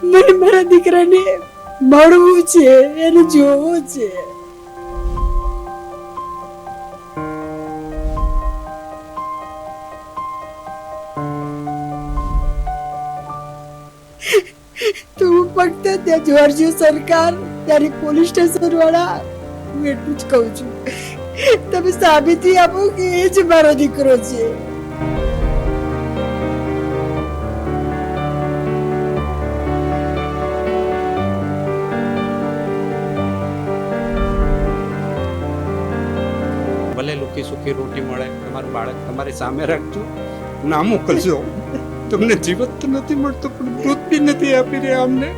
મને મારા દીકરાને મળવું છે, એને જોવું છે. તો હું ફક્ત ત્યાં જોર્જિયો સરકાર, ત્યાંની પોલીસ સ્ટેશન વાળા, હું એટલું જ કહું છું, તમે સાબિતી આપો કે એ જ મારો દીકરો છે. ભલે લુખી સુખી રોટી મળે, તમારું બાળક તમારી સામે રાખજો, ના મોકલજો. તમને જીવત તો નથી મળતો, પણ દૂધ બી નથી આપી રહ્યા અમને.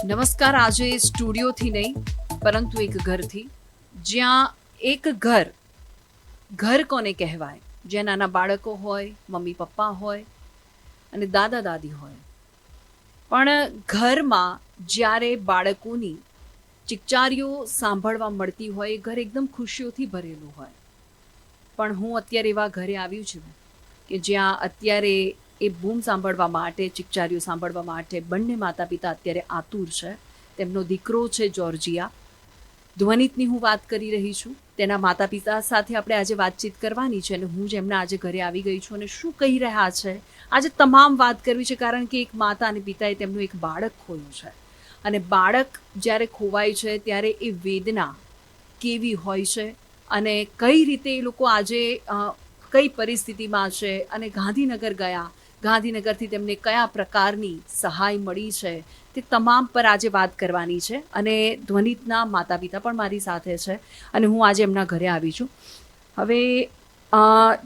નમસ્કાર. આજે સ્ટુડિયોથી નહીં પરંતુ એક ઘરથી, જ્યાં એક ઘર કોને કહેવાય, જ્યાં નાના બાળકો હોય, મમ્મી પપ્પા હોય અને દાદા દાદી હોય, પણ ઘરમાં જ્યારે બાળકોની ચિકચારીઓ સાંભળવા મળતી હોય, એ ઘર એકદમ ખુશીઓથી ભરેલું હોય. પણ હું અત્યારે એવા ઘરે આવ્યું છું કે જ્યાં અત્યારે એ બૂમ સાંભળવા માટે, ચિકચારીઓ સાંભળવા માટે બંને માતા પિતા અત્યારે આતુર છે. તેમનો દીકરો છે જોર્જિયા. ધ્વનિતની હું વાત કરી રહી છું. તેના માતા પિતા સાથે આપણે આજે વાતચીત કરવાની છે અને હું જેમના આજે ઘરે આવી ગઈ છું અને શું કહી રહ્યા છે આજે તમામ વાત કરવી છે. કારણ કે એક માતા અને પિતાએ તેમનું એક બાળક ખોયું છે અને બાળક જ્યારે ખોવાય છે ત્યારે એ વેદના કેવી હોય છે અને કઈ રીતે એ લોકો આજે કઈ પરિસ્થિતિમાં છે અને ગાંધીનગર ગયા, ગાંધીનગરથી તેમને કયા પ્રકારની સહાય મળી છે, તે તમામ પર આજે વાત કરવાની છે. અને ધ્વનિતના માતા પિતા પણ મારી સાથે છે અને હું આજે એમના ઘરે આવી છું. હવે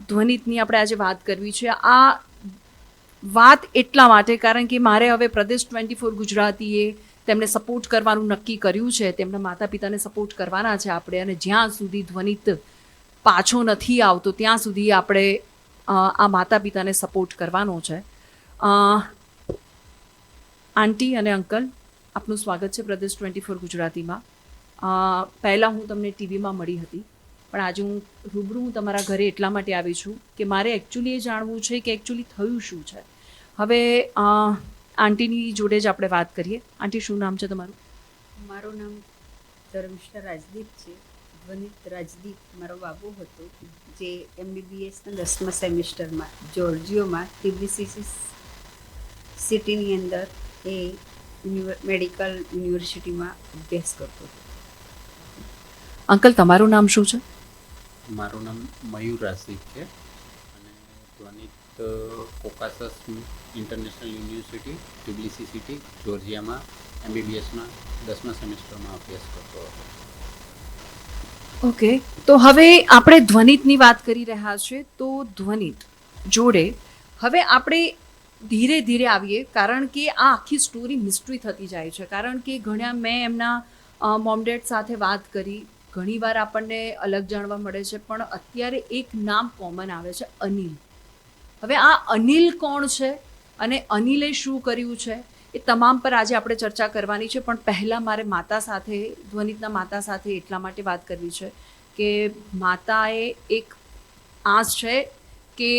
ધ્વનિતની આપણે આજે વાત કરવી છે. આ વાત એટલા માટે કારણ કે મારે હવે પ્રદેશ 24 ગુજરાતીએ તેમને સપોર્ટ કરવાનું નક્કી કર્યું છે. તેમના માતા પિતાને સપોર્ટ કરવાના છે આપણે, અને જ્યાં સુધી ધ્વનિત પાછો નથી આવતો ત્યાં સુધી આપણે આ માતા પિતાને સપોર્ટ કરવાનો છે. આંટી અને અંકલ, આપનું સ્વાગત છે પ્રદેશ 24 ગુજરાતીમાં. પહેલાં હું તમને ટીવીમાં મળી હતી, પણ આજે હું રૂબરૂ તમારા ઘરે એટલા માટે આવી છું કે મારે એકચ્યુઅલી એ જાણવું છે કે એકચ્યુઅલી થયું શું છે. હવે આંટીની જોડે જ આપણે વાત કરીએ. આંટી, શું નામ છે તમારું? મારું નામ ધર્મિષ્ઠા રાજદીપ છે. ધ્વનિત રાજદીપ મારો બાબુ હતો, જે MBBSના 10મા સેમિસ્ટરમાં જોર્જિયોમાં TBCC સિટીની અંદર એ મેડિકલ યુનિવર્સિટીમાં અભ્યાસ કરતો હતો. અંકલ, તમારું નામ શું છે? મારું નામ મયુર આસિફ છે અને Dhvanit Caucasus International University TBC city જોર્જિયામાં MBBSમાં 10મા સેમિસ્ટરમાં અભ્યાસ કરતો હતો. ઓકે, તો હવે આપણે ધ્વનિતની વાત કરી રહ્યા છીએ. તો ધ્વનિત જોડે હવે આપણે ધીરે ધીરે આવીએ, કારણ કે આ આખી સ્ટોરી મિસ્ટ્રી થતી જાય છે. કારણ કે મેં એમના મોમ ડેડ સાથે વાત કરી, ઘણીવાર આપણને અલગ જાણવા મળે છે, પણ અત્યારે એક નામ કોમન આવે છે, અનિલ. હવે આ અનિલ કોણ છે અને અનિલે શું કર્યું છે, એ તમામ પર આજે આપણે ચર્ચા કરવાની છે. પણ પહેલાં મારે માતા સાથે, ધ્વનિતના માતા સાથે એટલા માટે વાત કરવી છે કે માતાએ એક આસ છે કે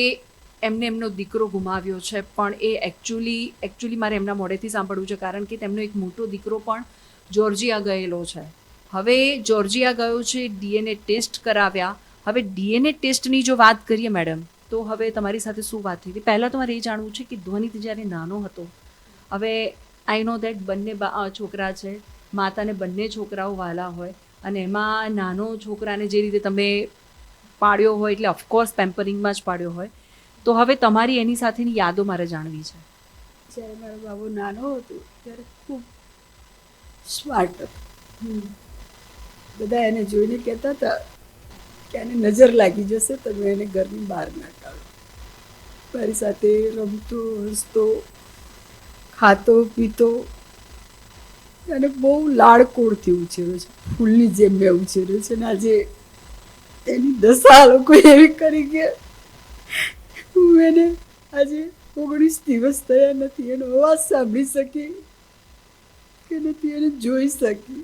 એમને એમનો દીકરો ગુમાવ્યો છે, પણ એ એકચ્યુઅલી મારે એમના મોઢેથી સાંભળવું છે. કારણ કે તેમનો એક મોટો દીકરો પણ જોર્જિયા ગયેલો છે. હવે જોર્જિયા ગયો છે, DNA ટેસ્ટ કરાવ્યા. હવે DNA ટેસ્ટની જો વાત કરીએ મેડમ, તો હવે તમારી સાથે શું વાત થઈ હતી? પહેલાં તમારે એ જાણવું છે કે ધ્વનિત જ્યારે નાનો હતો, હવે આઈ નો દેટ બંને છોકરા છે, માતાને બંને છોકરાઓ વહાલા હોય, અને એમાં નાનો છોકરાને જે રીતે તમે પાડ્યો હોય, એટલે ઓફકોર્સ પેમ્પરિંગમાં જ પાડ્યો હોય, તો હવે તમારી એની સાથેની યાદો મારે જાણવી છે. જ્યારે મારો બાબુ નાનો હતો ત્યારે ખૂબ સ્માર્ટ હતો. બધા એને જોઈને કહેતા હતા કે આને નજર લાગી જશે, તમે એને ઘરની બહાર ના કાઢો. મારી સાથે રમતો, હસતો, ખાતો, પીતો, અને બહુ લાડકોડથી ઉછેર્યો છે, ફૂલની જેમ મેં ઉછેર્યો છે. અને આજે એની દશા લોકો એવી કરી કે હું એને આજે 19 દિવસ થયા નથી એનો અવાજ સાંભળી શકી કે નથી એને જોઈ શકી.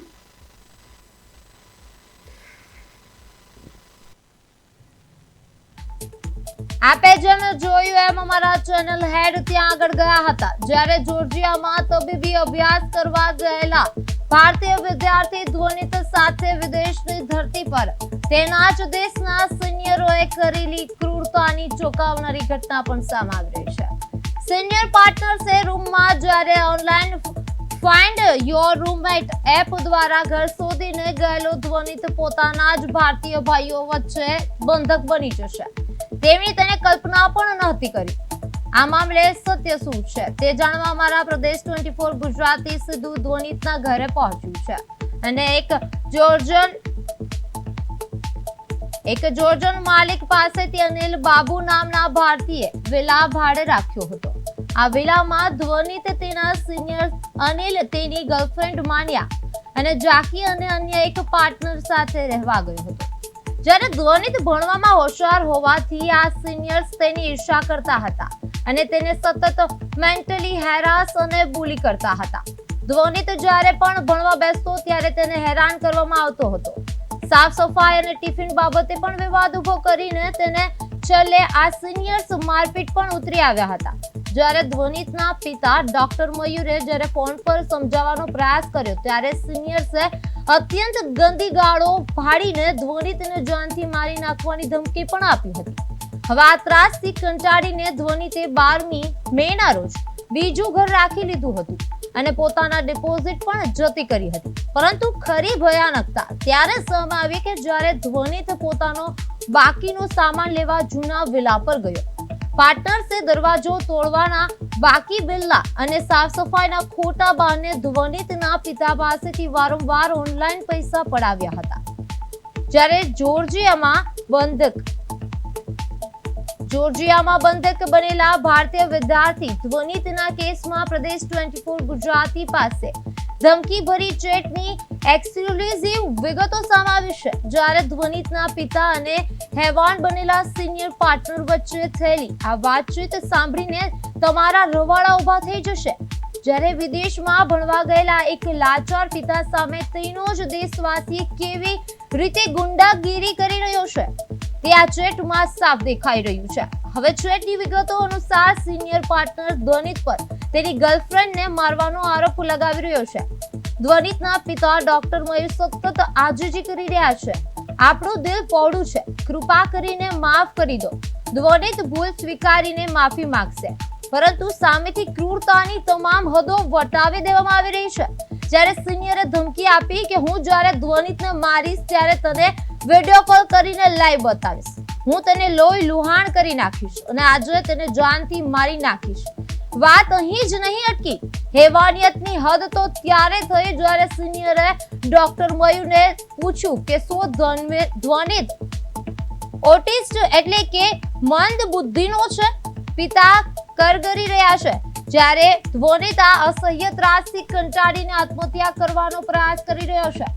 આપે જેમ જોયું એમ અમારા ચેનલ હેડ ત્યાં આગળ ગયા હતા, જ્યારે જોર્જિયામાં તબીબી અભ્યાસ કરવા ગયેલા ભારતીય વિદ્યાર્થી ધ્વનિત સાથે વિદેશની ધરતી પર તેના જ દેશના સિનિયરોએ કરેલી ક્રૂરતાની ચોંકાવનારી ઘટના પણ સામે આવી રહી છે. સિનિયર પાર્ટનર્સે રૂમમાં જ્યારે online find your roommate app દ્વારા ઘર શોધીને ગયેલો ધ્વનિત પોતાના જ ભારતીય ભાઈઓ વચ્ચે બંધક બની જશે તેવી તેને કલ્પના પણ નહોતી કરી. આ મામલે સત્ય શું છે તે જાણવા અમારા પ્રદેશ 24 ગુજરાતી સીધું ધ્વનિતના ઘરે પહોંચ્યું છે અને એક જોર્જન માલિક પાસેથી અનિલ બાબુ નામના ભારતીય વિલા ભાડે રાખ્યો હતો. આ વિલામાં ધ્વનિત તેના સિનિયર અનિલ તેની ગર્લફ્રેન્ડ માન્યા અને જાકી અને અન્ય એક પાર્ટનર સાથે રહેવા ગયો હતો. જ્યારે ધ્વનિત ભણવામાં હોશિયાર હોવાથી આ સિનિયર્સ તેની ઈર્ષા કરતા હતા અને તેને સતત મેન્ટલી હેરાસ અને બુલી કરતા હતા. ધ્વનિત જ્યારે પણ ભણવા બેસતો ત્યારે તેને હેરાન કરવામાં આવતો હતો. સાફ સફાઈ અને ટિફિન બાબતે પણ વિવાદ ઉભો કરીને તેને છેલ્લે આ સિનિયર્સ મારપીટ પણ ઉતરી આવ્યા હતા. જ્યારે ધ્વનિતના પિતા ડોક્ટર મયુરે જ્યારે ફોન પર સમજાવવાનો પ્રયાસ કર્યો ત્યારે સિનિયર્સે અત્યંત ગંદી ગાળો ભાડીને ધ્વનિતને જાનથી મારી નાખવાની ધમકી પણ આપી હતી. હવે આ ત્રાસથી કંટાળીને ધ્વનિતે 12મી મેના રોજ બીજું ઘર રાખી લીધું હતું અને પોતાના ડિપોઝિટ પણ જતી કરી હતી. પરંતુ ખરી ભયાનકતા ત્યારે સામે આવી કે જ્યારે ધ્વનિત પોતાનો બાકીનો સામાન લેવા જૂના વિલા પર ગયો. પાર્ટનર્સે દરવાજો તોડવાના બાકી બિલ્લા અને સાફ સફાઈના ખોટા બહાને ધ્વનિતના પિતા પાસેથી વારંવાર ઓનલાઈન પૈસા પડાવ્યા હતા. જ્યારે જોર્જિયામાં બંધક બનેલા ભારતીય વિદ્યાર્થી ધ્વનિતના કેસમાં પ્રદેશ 24 ગુજરાતી પાસે ધમકી ભરી ચેટની એક્સક્લુઝિવ વિગતો સામે આવી છે. જ્યારે ધ્વનિતના પિતા અને હેવાન બનેલા સિનિયર પાર્ટનર વચ્ચે થયેલી આ વાતચીત સાંભળીને તમારા રવાડા ઉભા થઈ જશે. જ્યારે વિદેશમાં ભણવા ગયેલા એક લાચાર પિતા સામે તેનો જ દેશવાસી કેવી રીતે ગુંડાગીરી કરી રહ્યો છે તે આ ચેટમાં સાફ દેખાઈ રહ્યું છે. હવે ચેટની વિગતો અનુસાર સિનિયર પાર્ટનર ધ્વનિત પર તેની ગર્લફ્રેન્ડને મારવાનો આરોપ લગાવી રહ્યો છે. ધ્વનિતના પિતા ડોક્ટર મયુર સતત આજીજી કરી રહ્યા છે. આપણું દિલ પહોળું છે, કૃપા કરીને માફ કરી દો. ધ્વનિત ભૂલ સ્વીકારીને માફી માંગશે, પરંતુ સામેથી ક્રૂરતાની તમામ હદો વટાવી દેવામાં આવી રહી છે. જ્યારે સિનિયરે ધમકી આપી કે હું જ્યારે ધ્વનિતને મારીશ ત્યારે તને વિડીયો કોલ કરીને લાઈવ બતાવીશ, હું તેને લોહી લુહાણ કરી નાખીશ અને આજે તેને જાનથી મારી નાખીશ. વાત અહીં જ નહીં અટકી. હેવાનિયતની હદ તો ત્યારે થઈ જ્યારે સિનિયરે ડોક્ટર મયુરને પૂછ્યું કે શું ધ્વનિત ઓટિસ્ટ એટલે કે મંદ બુદ્ધિનો છે? પિતા કરગરી રહ્યા છે. જ્યારે ધ્વનિત આ અસહ્ય ત્રાસથી કંટાળીને આત્મહત્યા કરવાનો પ્રયાસ કરી રહ્યો છે.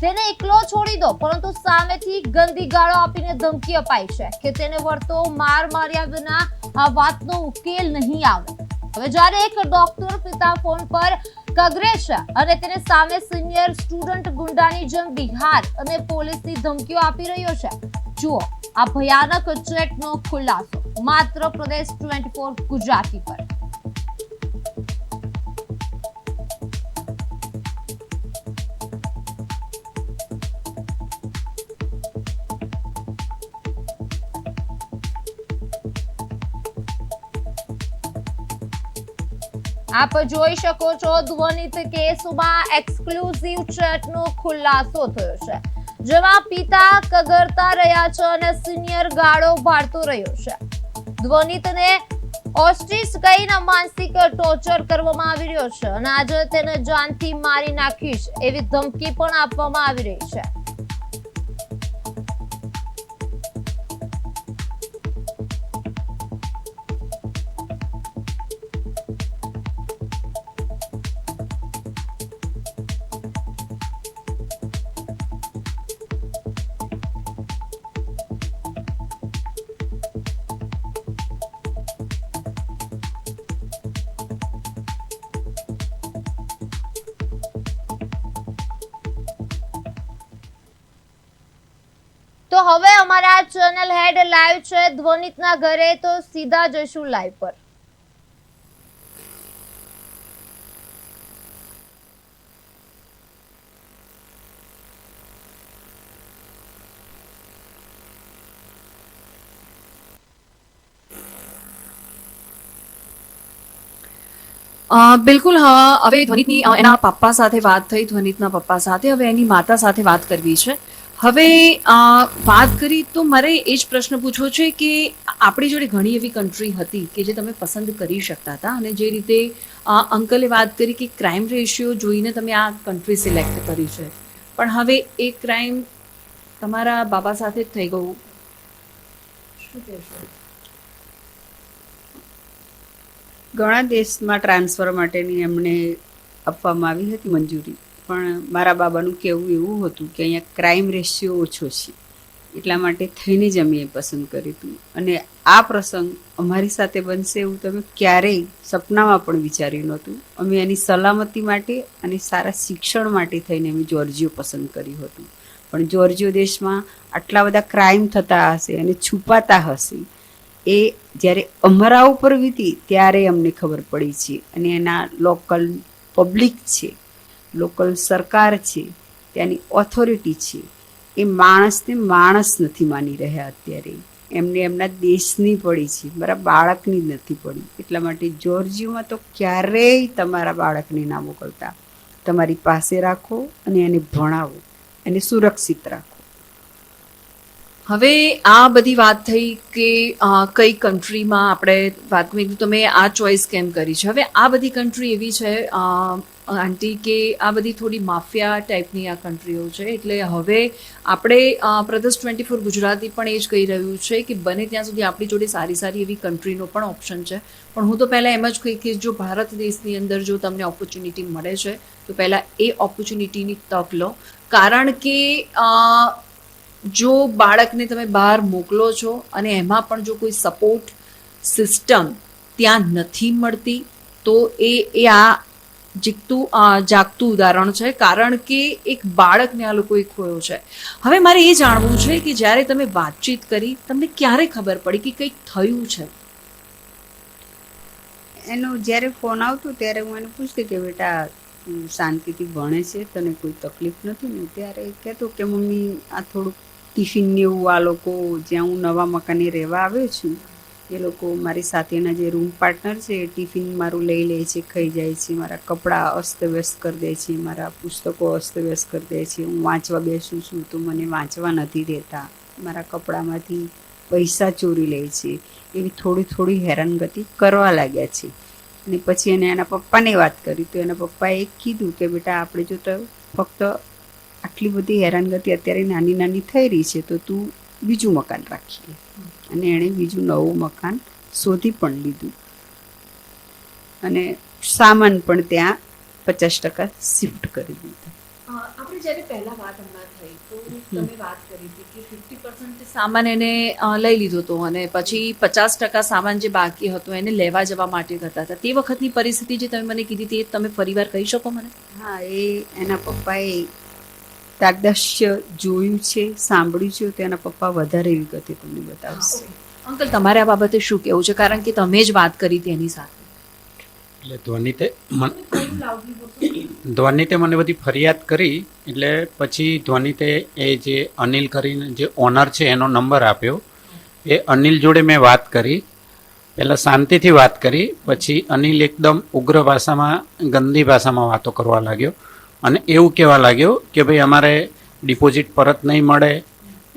તેને એકલો છોડી દો, પરંતુ સામેથી ગંદી ગાળો આપીને ધમકી અપાઈ છે કે તેને વળતો માર માર્યા વિના આ વાતનો ઉકેલ નહીં આવે. હવે જ્યારે એક ડોક્ટર પિતા ફોન પર કગરે છે અને તેને સામે સિનિયર સ્ટુડન્ટ ગુંડાની જેમ બિહાર અને પોલીસની ધમકીઓ આપી રહ્યો છે. જુઓ આ ભયાનક ચેટનો ખુલાસો માત્ર પ્રદેશ 24 ગુજરાતી પર. આપ જોઈ શકો છો ધ્વનિત કેસમાં એક્સક્લુઝિવ ચેટનો ખુલાસો થયો છે, જેમાં પિતા કગરતા રહ્યા છે અને સિનિયર ગાળો ભાળતો રહ્યો છે. ધ્વનિતને ઓસ્ટ્રીચ કહીને માનસિક ટોર્ચર કરવામાં આવી રહ્યો છે અને આજે તેને જાનથી મારી નાખીશ એવી ધમકી પણ આપવામાં આવી રહી છે. તો હવે અમારા ચેનલ હેડ લાઈવ છે ધ્વનિતના ઘરે, તો સીધા જશું લાઈવ પર. બિલકુલ. હા, હવે ધ્વનિતની એના પપ્પા સાથે વાત થઈ, ધ્વનિતના પપ્પા સાથે. હવે એની માતા સાથે વાત કરવી છે. હવે વાત કરી તો મારે એ જ પ્રશ્ન પૂછવો છે કે આપણી જોડે ઘણી એવી કન્ટ્રી હતી કે જે તમે પસંદ કરી શકતા હતા, અને જે રીતે અંકલે વાત કરી કે ક્રાઇમ રેશિયો જોઈને તમે આ કન્ટ્રી સિલેક્ટ કરી છે, પણ હવે એ ક્રાઇમ તમારા બાબા સાથે જ થઈ ગયું. શું કહેશો? ઘણા દેશમાં ટ્રાન્સફર માટેની એમને આપવામાં આવી હતી મંજૂરી, પણ મારા બાબાનું કહેવું એવું હતું કે અહીંયા ક્રાઇમ રેશિયો ઓછો છે, એટલા માટે થઈને જ અમે એ પસંદ કર્યું હતું. અને આ પ્રસંગ અમારી સાથે બનશે એવું તમે ક્યારેય સપનામાં પણ વિચાર્યું નહોતું. અમે એની સલામતી માટે અને સારા શિક્ષણ માટે થઈને અમે જોર્જિયો પસંદ કર્યું હતું. પણ જોર્જિયો દેશમાં આટલા બધા ક્રાઇમ થતા હશે અને છુપાતા હશે, એ જ્યારે અમારા ઉપર વીતી ત્યારે અમને ખબર પડી છે. અને એના લોકલ પબ્લિક છે, લોકલ સરકાર છે, ત્યાંની ઓથોરિટી છે, એ માણસને માણસ નથી માની રહ્યા અત્યારે. એમને એમના દેશની પડી છે, મારા બાળકની જ નથી પડી. એટલા માટે જોર્જિયોમાં તો ક્યારેય તમારા બાળકને ના મોકલતા. તમારી પાસે રાખો અને એને ભણાવો, એને સુરક્ષિત રાખો. હવે આ બધી વાત થઈ કે કઈ કન્ટ્રીમાં આપણે વાત કરી, તમે આ ચોઈસ કેમ કરી છે. હવે આ બધી કન્ટ્રી એવી છે આંટી કે આ બધી થોડી માફિયા ટાઈપની આ કન્ટ્રીઓ છે. એટલે હવે આપણે પ્રદેશ 24 ગુજરાતી પણ એ જ કહી રહ્યું છે કે બને ત્યાં સુધી આપણી જોડે સારી સારી એવી કન્ટ્રીનો પણ ઓપ્શન છે. પણ હું તો પહેલાં એમ જ કહી કે જો ભારત દેશની અંદર જો તમને ઓપોર્ચ્યુનિટી મળે છે તો પહેલાં એ ઓપોર્ચ્યુનિટીની તક લો. કારણ કે જો બાળકને તમે બહાર મોકલો છો અને એમાં પણ જો કોઈ સપોર્ટ સિસ્ટમ ત્યાં નથી મળતી તો એ આ જાગતું ઉદાહરણ છે. કારણ કે એક બાળકને આ લોકોએ ખોયો છે. હવે મારે એ જાણવું છે કે જ્યારે તમે વાતચીત કરી તમને ક્યારે ખબર પડી કે કંઈક થયું છે? એનો જ્યારે ફોન આવતો ત્યારે હું એને પૂછતી કે બેટા તું શાંતિથી ભણે છે, તને કોઈ તકલીફ નથી ને? ત્યારે કહેતો કે મમ્મી આ થોડુંક ટિફિન ને એવું આ લોકો જ્યાં હું નવા મકાને રહેવા આવ્યો છું એ લોકો મારી સાથેના જે રૂમ પાર્ટનર છે એ ટિફિન મારું લઈ લે છે, ખાઈ જાય છે, મારા કપડાં અસ્તવ્યસ્ત કરી દે છે, મારા પુસ્તકો અસ્તવ્યસ્ત કરી દે છે. હું વાંચવા બેસું છું તો મને વાંચવા નથી દેતા, મારા કપડામાંથી પૈસા ચોરી લે છે. એવી થોડી થોડી હેરાનગતિ કરવા લાગ્યા છે. અને પછી એને એના પપ્પાને વાત કરી તો એના પપ્પાએ કીધું કે બેટા આપણે જો તો ફક્ત આટલી બધી હેરાનગતિ અત્યારે નાની નાની થઈ રહી છે તો તું બીજું મકાન રાખીએ. અને એણે બીજું નવું મકાન શોધી પણ લીધું અને સામાન પણ ત્યાં 50% શિફ્ટ કરી દીધું. આપણે જ્યારે પહેલા વાત હમણાં થઈ તો તમે વાત કરી હતી કે 50% સામાન એને લઈ લીધો હતો અને પછી 50% સામાન જે બાકી હતો એને લેવા જવા માટે કરતા હતા. તે વખતની પરિસ્થિતિ જે તમે મને કીધી હતી એ તમે ફરીવાર કહી શકો મને? હા, એ એના પપ્પાએ તાદશ્ય જોયું છે, સાંભળ્યું છે તો એના પપ્પા વધારે વિગતે તમને બતાવશે. અંકલ, તમારે આ બાબતે શું કહેવું છે? કારણ કે તમે જ વાત કરી હતી એની સાથે. એટલે ધ્વનિતે મને બધી ફરિયાદ કરી એટલે પછી ધ્વનિતે એ જે અનિલ કરીને જે ઓનર છે એનો નંબર આપ્યો. એ અનિલ જોડે મેં વાત કરી, પહેલાં શાંતિથી વાત કરી, પછી અનિલ એકદમ ઉગ્ર ભાષામાં, ગંદી ભાષામાં વાતો કરવા લાગ્યો અને એવું કહેવા લાગ્યો કે ભાઈ અમારે ડિપોઝિટ પરત નહીં મળે,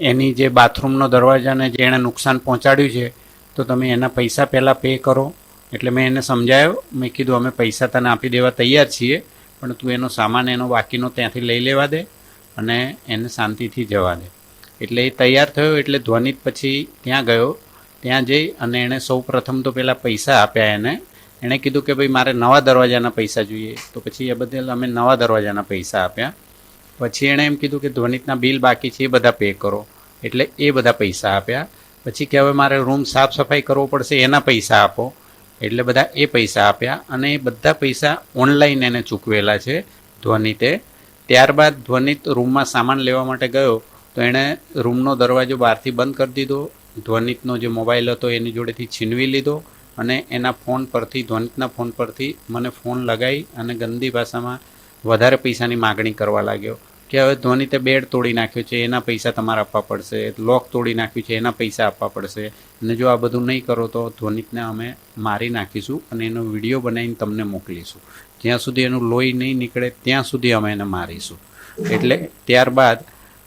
એની જે બાથરૂમનો દરવાજાને જે એણે નુકસાન પહોંચાડ્યું છે તો તમે એના પૈસા પહેલાં પે કરો. એટલે મેં એને સમજાવ્યો, મેં કીધું અમે પૈસા તને આપી દેવા તૈયાર છીએ પણ તું એનો સામાન એનો બાકીનો ત્યાંથી લઈ લેવા દે અને એને શાંતિથી જવા દે. એટલે એ તૈયાર થયો. એટલે ધ્વનિત પછી ત્યાં ગયો. ત્યાં જઈ અને એણે સૌ પ્રથમ તો પહેલાં પૈસા આપ્યા એને. એણે કીધું કે ભાઈ મારે નવા દરવાજાના પૈસા જોઈએ, તો પછી એ બદલ અમે નવા દરવાજાના પૈસા આપ્યા. પછી એણે એમ કીધું કે ધ્વનિતના બિલ બાકી છે એ બધા પે કરો, એટલે એ બધા પૈસા આપ્યા. પછી કે હવે મારે રૂમ સાફ સફાઈ કરવો પડશે એના પૈસા આપો, એટલે બધા એ પૈસા આપ્યા. અને એ બધા પૈસા ઓનલાઈન એને ચૂકવેલા છે ધ્વનિતે. ત્યારબાદ ધ્વનિત રૂમમાં સામાન લેવા માટે ગયો તો એણે રૂમનો દરવાજો બહારથી બંધ કરી દીધો, ધ્વનિતનો જે મોબાઈલ હતો એની જોડેથી છીનવી લીધો અને એના ફોન પરથી, ધ્વનિતના ફોન પરથી મને ફોન લગાવી અને ગંદી ભાષામાં વધારે પૈસાની માગણી કરવા લાગ્યો કે હવે ધ્વનિતે બેડ તોડી નાખ્યો છે, એના પૈસા તમારે આપવા પડશે, લોક તોડી નાખ્યું છે, એના પૈસા આપવા પડશે, અને જો આ બધું નહીં કરો તો ધ્વનિતને અમે મારી નાખીશું અને એનો વિડીયો બનાવીને તમને મોકલીશું, જ્યાં સુધી એનું લોહી નહીં નીકળે ત્યાં સુધી અમે એને મારીશું. એટલે ત્યારબાદ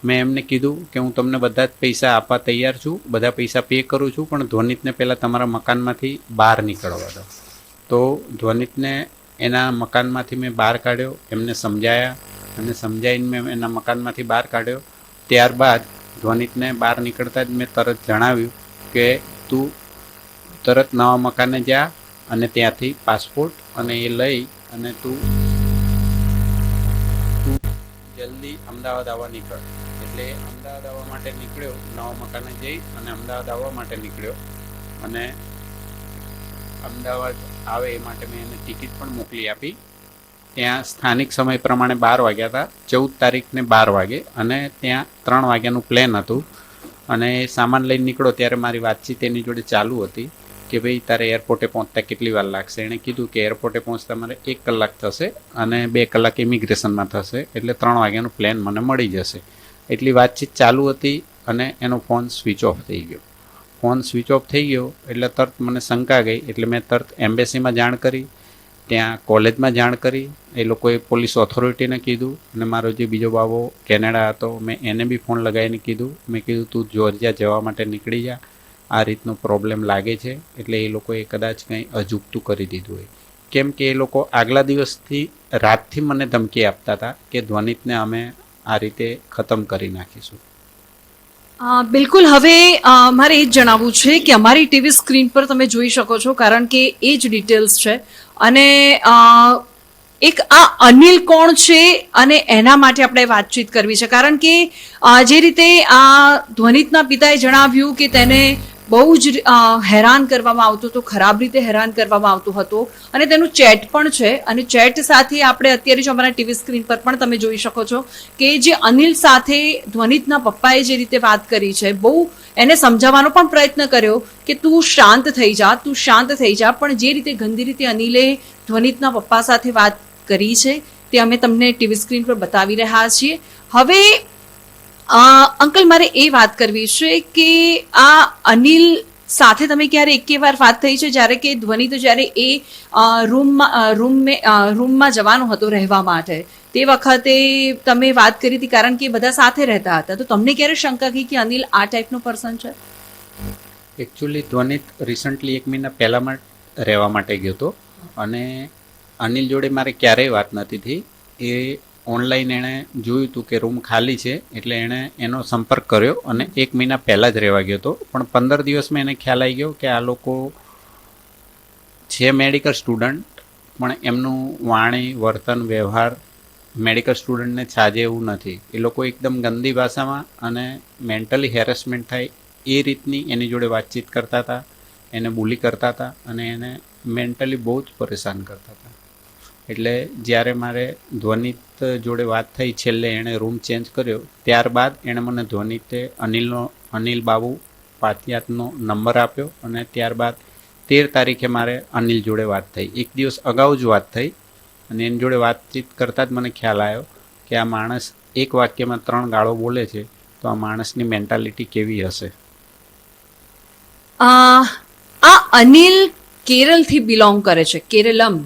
મેં એમને કીધું કે હું તમને બધા જ પૈસા આપવા તૈયાર છું, બધા પૈસા પે કરું છું, પણ ધ્વનિતને પહેલાં તમારા મકાનમાંથી બહાર નીકળવા દો. તો ધ્વનિતને એના મકાનમાંથી મેં બહાર કાઢ્યો, એમને સમજાયા અને સમજાવીને મેં એના મકાનમાંથી બહાર કાઢ્યો. ત્યારબાદ ધ્વનિતને બહાર નીકળતા જ મેં તરત જણાવ્યું કે તું તરત નવા મકાને જા અને ત્યાંથી પાસપોર્ટ અને એ લઈ અને તું જલ્દી અમદાવાદ આવવા નીકળ. એટલે અમદાવાદ આવવા માટે નીકળ્યો, નવા મકાને જઈ અને અમદાવાદ આવવા માટે નીકળ્યો અને અમદાવાદ આવે એ માટે મેં એને ટિકિટ પણ મોકલી આપી. ત્યાં સ્થાનિક સમય પ્રમાણે 12 વાગ્યા હતા, 14 તારીખને 12 વાગે, અને ત્યાં 3 વાગ્યાનું પ્લેન હતું. અને સામાન લઈને નીકળો ત્યારે મારી વાતચીત એની જોડે ચાલુ હતી કે ભાઈ તારે એરપોર્ટે પહોંચતા કેટલી વાર લાગશે. એણે કીધું કે એરપોર્ટે પહોંચતા મારે 1 કલાક થશે અને 2 કલાક ઇમિગ્રેશનમાં થશે, એટલે 3 વાગ્યાનું પ્લેન મને મળી જશે. એટલી વાતચીત ચાલુ હતી અને એનો ફોન સ્વિચ ઓફ થઈ ગયો. ફોન સ્વિચ ઓફ થઈ ગયો એટલે તરત મને શંકા ગઈ, એટલે મેં તરત એમ્બેસીમાં જાણ કરી, ત્યાં કોલેજમાં જાણ કરી, એ લોકોએ પોલીસ ઓથોરિટીને કીધું, અને મારો જે બીજો બાબો કેનેડા હતો મેં એને બી ફોન લગાવીને કીધું. મેં કીધું તું જોર્જિયા જવા માટે નીકળી જા, આ રીતનો પ્રોબ્લેમ લાગે છે. એટલે એ લોકોએ કદાચ કંઈ અજુગતું કરી દીધું હોય, કેમ કે એ લોકો આગલા દિવસથી રાતથી મને ધમકી આપતા હતા કે ધ્વનિતને અમે આ રીતે ખતમ કરી નાખીશું. બિલકુલ. હવે મારે એ જ જણાવવું છે કે અમારી ટીવી સ્ક્રીન પર તમે જોઈ શકો છો, કારણ કે એ જ ડિટેલ્સ છે. અને એક આ અનિલ કોણ છે અને એના માટે આપણે વાતચીત કરવી છે, કારણ કે જે રીતે આ ધ્વનિતના પિતાએ જણાવ્યું કે તેને બહુ જ હેરાન કરવામાં આવતું હતું, ખરાબ રીતે હેરાન કરવામાં આવતું હતું, અને તેનું ચેટ પણ છે. અને ચેટ સાથે આપણે અત્યારે જો અમારા ટીવી સ્ક્રીન પર પણ તમે જોઈ શકો છો કે જે અનિલ સાથે ધ્વનિતના પપ્પાએ જે રીતે વાત કરી છે, બહુ એને સમજાવવાનો પણ પ્રયત્ન કર્યો કે તું શાંત થઈ જા, તું શાંત થઈ જા, પણ જે રીતે ગંદી રીતે અનિલે ધ્વનિતના પપ્પા સાથે વાત કરી છે તે અમે તમને ટીવી સ્ક્રીન પર બતાવી રહ્યા છીએ. હવે અંકલ, મારે એ વાત કરવી છે કે આ અનિલ સાથે તમે ક્યારે એકે વાર વાત થઈ છે, જ્યારે કે ધ્વનિત જ્યારે એ રૂમમાં જવાનો હતો રહેવા માટે, તે વખતે તમે વાત કરી હતી, કારણ કે બધા સાથે રહેતા હતા, તો તમને ક્યારે શંકા ગઈ કે અનિલ આ ટાઈપનો પર્સન છે? એકચ્યુઅલી ધ્વનિત રિસન્ટલી 1 મહિના પહેલાં રહેવા માટે ગયો હતો, અને અનિલ જોડે મારે ક્યારેય વાત નથી થઈ. એ ઓનલાઈન એણે જોયું હતું કે રૂમ ખાલી છે, એટલે એણે એનો સંપર્ક કર્યો અને 1 મહિના પહેલાં જ રહેવા ગયો હતો. પણ 15 દિવસમાં એને ખ્યાલ આવી ગયો કે આ લોકો છે મેડિકલ સ્ટુડન્ટ, પણ એમનું વાણી, વર્તન, વ્યવહાર મેડિકલ સ્ટુડન્ટને છાજે એવું નથી. એ લોકો એકદમ ગંદી ભાષામાં અને મેન્ટલી હેરેસમેન્ટ થાય એ રીતની એની જોડે વાતચીત કરતા હતા, એને બુલી કરતા હતા અને એને મેન્ટલી બહુ જ પરેશાન કરતા હતા. એટલે જ્યારે મારે ધ્વનિત જોડે વાત થઈ, છેલ્લે એણે રૂમ ચેન્જ કર્યો, ત્યારબાદ એણે મને ધ્વનિતે અનિલ બાબુ પાતિયાતનો નંબર આપ્યો, અને ત્યારબાદ 13 તારીખે મારે અનિલ જોડે વાત થઈ. 1 દિવસ અગાઉ જ વાત થઈ, અને એની જોડે વાતચીત કરતાં જ મને ખ્યાલ આવ્યો કે આ માણસ એક વાક્યમાં 3 ગાળો બોલે છે, તો આ માણસની મેન્ટાલિટી કેવી હશે. આ અનિલ કેરળથી બિલોંગ કરે છે, કેરળમ,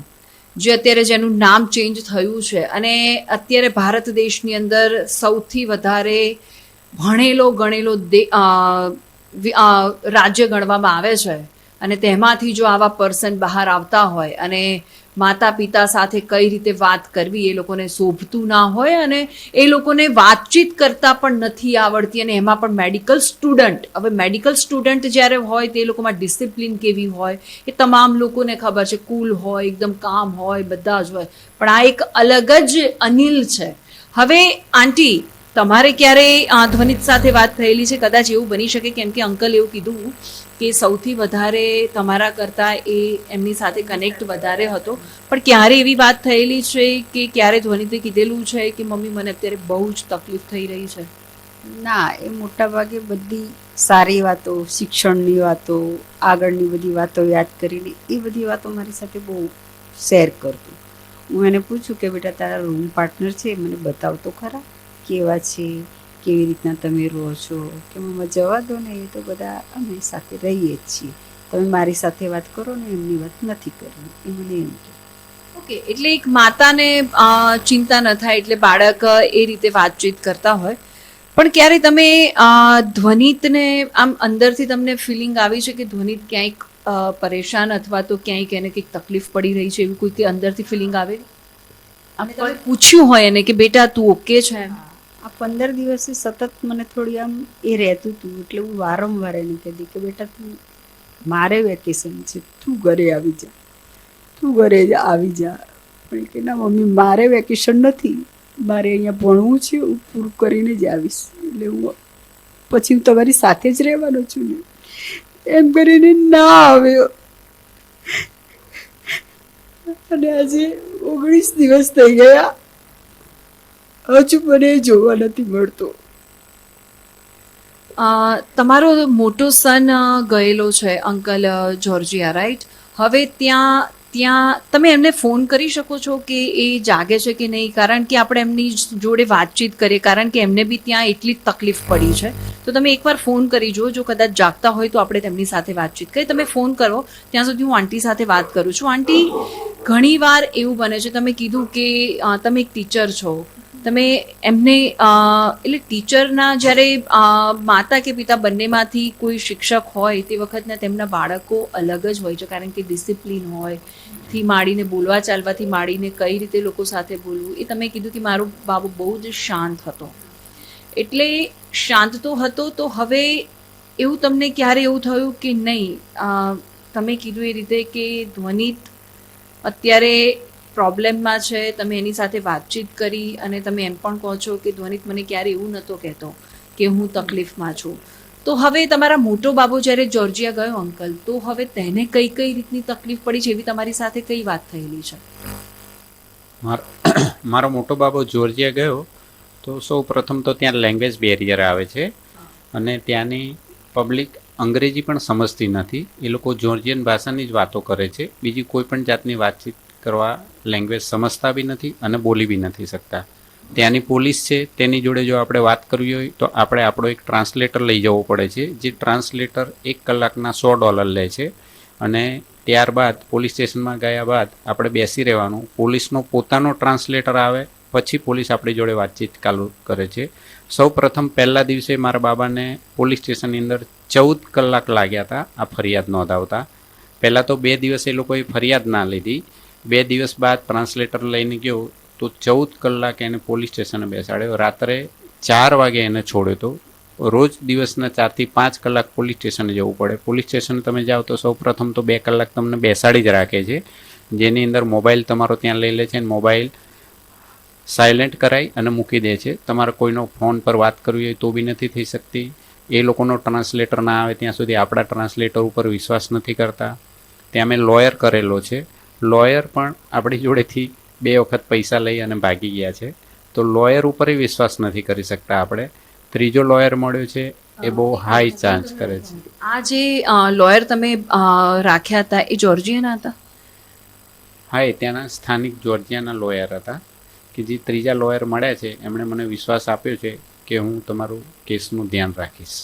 જે અત્યારે જેનું નામ ચેન્જ થયું છે, અને અત્યારે ભારત દેશની અંદર સૌથી વધારે ભણેલો ગણેલો રાજ્ય ગણવામાં આવે છે. અને તેમાંથી જો આવા પર્સન બહાર આવતા હોય અને માતા પિતા સાથે કઈ રીતે વાત કરવી એ લોકોને શોભતું ના હોય, અને એ લોકોને વાતચીત કરતા પણ નથી આવડતી, અને એમાં પણ મેડિકલ સ્ટુડન્ટ. હવે મેડિકલ સ્ટુડન્ટ જ્યારે હોય તે લોકોમાં ડિસિપ્લિન કેવી હોય એ તમામ લોકોને ખબર છે, કુલ હોય, એકદમ કામ હોય, બધા જ હોય, પણ આ એક અલગ જ અનિલ છે. હવે આંટી, તમારે ક્યારે ધ્વનિત સાથે વાત થયેલી છે? કદાચ એવું બની શકે, કેમ કે અંકલ એવું કીધું કે સૌથી વધારે તમારા કરતાં એ એમની સાથે કનેક્ટ વધારે હતો, પણ ક્યારે એવી વાત થયેલી છે કે ક્યારે ધ્વનિતે કીધેલું છે કે મમ્મી મને અત્યારે બહુ જ તકલીફ થઈ રહી છે? ના, એ મોટા ભાગે બધી સારી વાતો, શિક્ષણની વાતો, આગળની બધી વાતો યાદ કરીને એ બધી વાતો મારી સાથે બહુ શેર કરતું. હું એને પૂછું કે બેટા તારા રૂમ પાર્ટનર છે મને બતાવ તો ખરા, કેવા છે, કેવી રીતના તમે રહો છો. કે મમ્મા જવા દો ને, એ તો બધા અમે સાથે રહીએ જ છીએ, તમે મારી સાથે વાત કરો ને, એમની વાત નથી કરવી, એ મને એમ કહે. ઓકે, એટલે એક માતાને ચિંતા ન થાય એટલે બાળક એ રીતે વાતચીત કરતા હોય. પણ ક્યારે તમે ધ્વનિતને આમ અંદરથી તમને ફિલિંગ આવી છે કે ધ્વનિત ક્યાંક પરેશાન અથવા તો ક્યાંક એને કંઈક તકલીફ પડી રહી છે, એવી કોઈ અંદરથી ફિલિંગ આવે? આમ તમે પૂછ્યું હોય એને કે બેટા તું ઓકે છે એમ? આ 15 દિવસે સતત મને થોડી આમ એ રહેતું હતું, એટલે હું વારંવાર એને કહેતી કે બેટા તું, મારે વેકેશન છે, તું ઘરે આવી જા, તું ઘરે આવી જા. પણ કે ના મમ્મી મારે વેકેશન નથી, મારે અહીંયા ભણવું છે, હું પૂરું કરીને જ આવીશ, એટલે હું પછી હું તમારી સાથે જ રહેવાનો છું ને, એમ કરીને ના આવ્યો. અને આજે 19 દિવસ થઈ ગયા, હજુ મને જોવા નથી મળતો. તમારો મોટો સન ગયેલો છે અંકલ જોર્જિયા, રાઈટ? હવે ત્યાં તમે એમને ફોન કરી શકો છો કે એ જાગે છે કે નહીં? કારણ કે આપણે એમની જોડે વાતચીત કરીએ, કારણ કે એમને બી ત્યાં એટલી જ તકલીફ પડી છે. તો તમે એકવાર ફોન કરી જુઓ, જો કદાચ જાગતા હોય તો આપણે તેમની સાથે વાતચીત કરીએ. તમે ફોન કરો, ત્યાં સુધી હું આંટી સાથે વાત કરું છું. આંટી, ઘણીવાર એવું બને છે, તમે કીધું કે તમે એક ટીચર છો, તમે એમને એટલે ટીચરના જ્યારે માતા કે પિતા બંનેમાંથી કોઈ શિક્ષક હોય તે વખતના તેમના બાળકો અલગ જ હોય છે, કારણ કે ડિસિપ્લિન હોય થી માંડીને બોલવા ચાલવાથી માંડીને કઈ રીતે લોકો સાથે બોલવું. એ તમે કીધું કે મારો બાબુ બહુ જ શાંત હતો, એટલે શાંત તો હતો. તો હવે એવું તમને ક્યારે એવું થયું કે નહીં, તમે કીધું એ રીતે કે ધ્વનિત અત્યારે પ્રોબ્લેમમાં છે, તમે એની સાથે વાતચીત કરી અને તમે એમ પણ કહો છો કે ધ્વનિત મને ક્યારે એવું નહોતો કહેતો કે હું તકલીફમાં છું. તો હવે તમારા મોટો બાબુ જ્યારે જોર્જિયા ગયો અંકલ, તો હવે તેને કઈ કઈ રીતની તકલીફ પડી છે, એવી તમારી સાથે કઈ વાત થયેલી છે? મારો મોટો બાબો જોર્જિયા ગયો તો સૌ પ્રથમ તો ત્યાં લેંગ્વેજ બેરિયર આવે છે અને ત્યાંની પબ્લિક અંગ્રેજી પણ સમજતી નથી. એ લોકો જોર્જિયન ભાષાની જ વાતો કરે છે, બીજી કોઈ પણ જાતની વાતચીત કરવા લેંગ્વેજ સમજતા બી નથી અને બોલી બી નથી શકતા. ત્યાંની પોલીસ છે, તેની જોડે જો આપણે વાત કરવી હોય તો આપણે આપણો એક ટ્રાન્સલેટર લઈ જવો પડે છે, જે ટ્રાન્સલેટર 1 કલાકના $100 લે છે. અને ત્યારબાદ પોલીસ સ્ટેશનમાં ગયા બાદ આપણે બેસી રહેવાનું, પોલીસનો પોતાનો ટ્રાન્સલેટર આવે પછી પોલીસ આપણી જોડે વાતચીત ચાલુ કરે છે. સૌ પ્રથમ પહેલા દિવસે મારા બાબાને પોલીસ સ્ટેશનની અંદર 14 કલાક લાગ્યા હતા આ ફરિયાદ નોંધાવતા. પહેલાં તો 2 દિવસ એ લોકોએ ફરિયાદ ના લીધી, 2 દિવસ બાદ ટ્રાન્સલેટર લઈને ગયો તો 14 કલાક એને પોલીસ સ્ટેશને બેસાડ્યો. રાત્રે 4 વાગે એને છોડ્યો હતો. રોજ દિવસના 4 થી 5 કલાક પોલીસ સ્ટેશને જવું પડે. પોલીસ સ્ટેશન તમે જાઓ તો સૌ પ્રથમ તો 2 કલાક તમને બેસાડી જ રાખે છે, જેની અંદર મોબાઈલ તમારો ત્યાં લઈ લે છે અને મોબાઈલ સાયલેન્ટ કરાવી અને મૂકી દે છે. તમારે કોઈનો ફોન પર વાત કરવી હોય તો બી નથી થઈ શકતી. એ લોકોનો ટ્રાન્સલેટર ના આવે ત્યાં સુધી આપણા ટ્રાન્સલેટર ઉપર વિશ્વાસ નથી કરતા. ત્યાં મેં લોયર કરેલો છે, લોયર પણ આપણી જોડેથી 2 વખત પૈસા લઈ અને ભાગી ગયા છે. તો લોયર ઉપર વિશ્વાસ નથી કરી શકતા આપણે. ત્રીજો લોયર મળ્યો છે, એ બહુ હાઈ ચાર્જ કરે છે. આ જે લોયર તમે રાખ્યા હતા એ જોર્જિયાના હતા? હા, એ ત્યાંના સ્થાનિક જોર્જિયાના લોયર હતા, કે જે ત્રીજા લોયર મળ્યા છે એમણે મને વિશ્વાસ આપ્યો છે કે હું તમારું કેસનું ધ્યાન રાખીશ.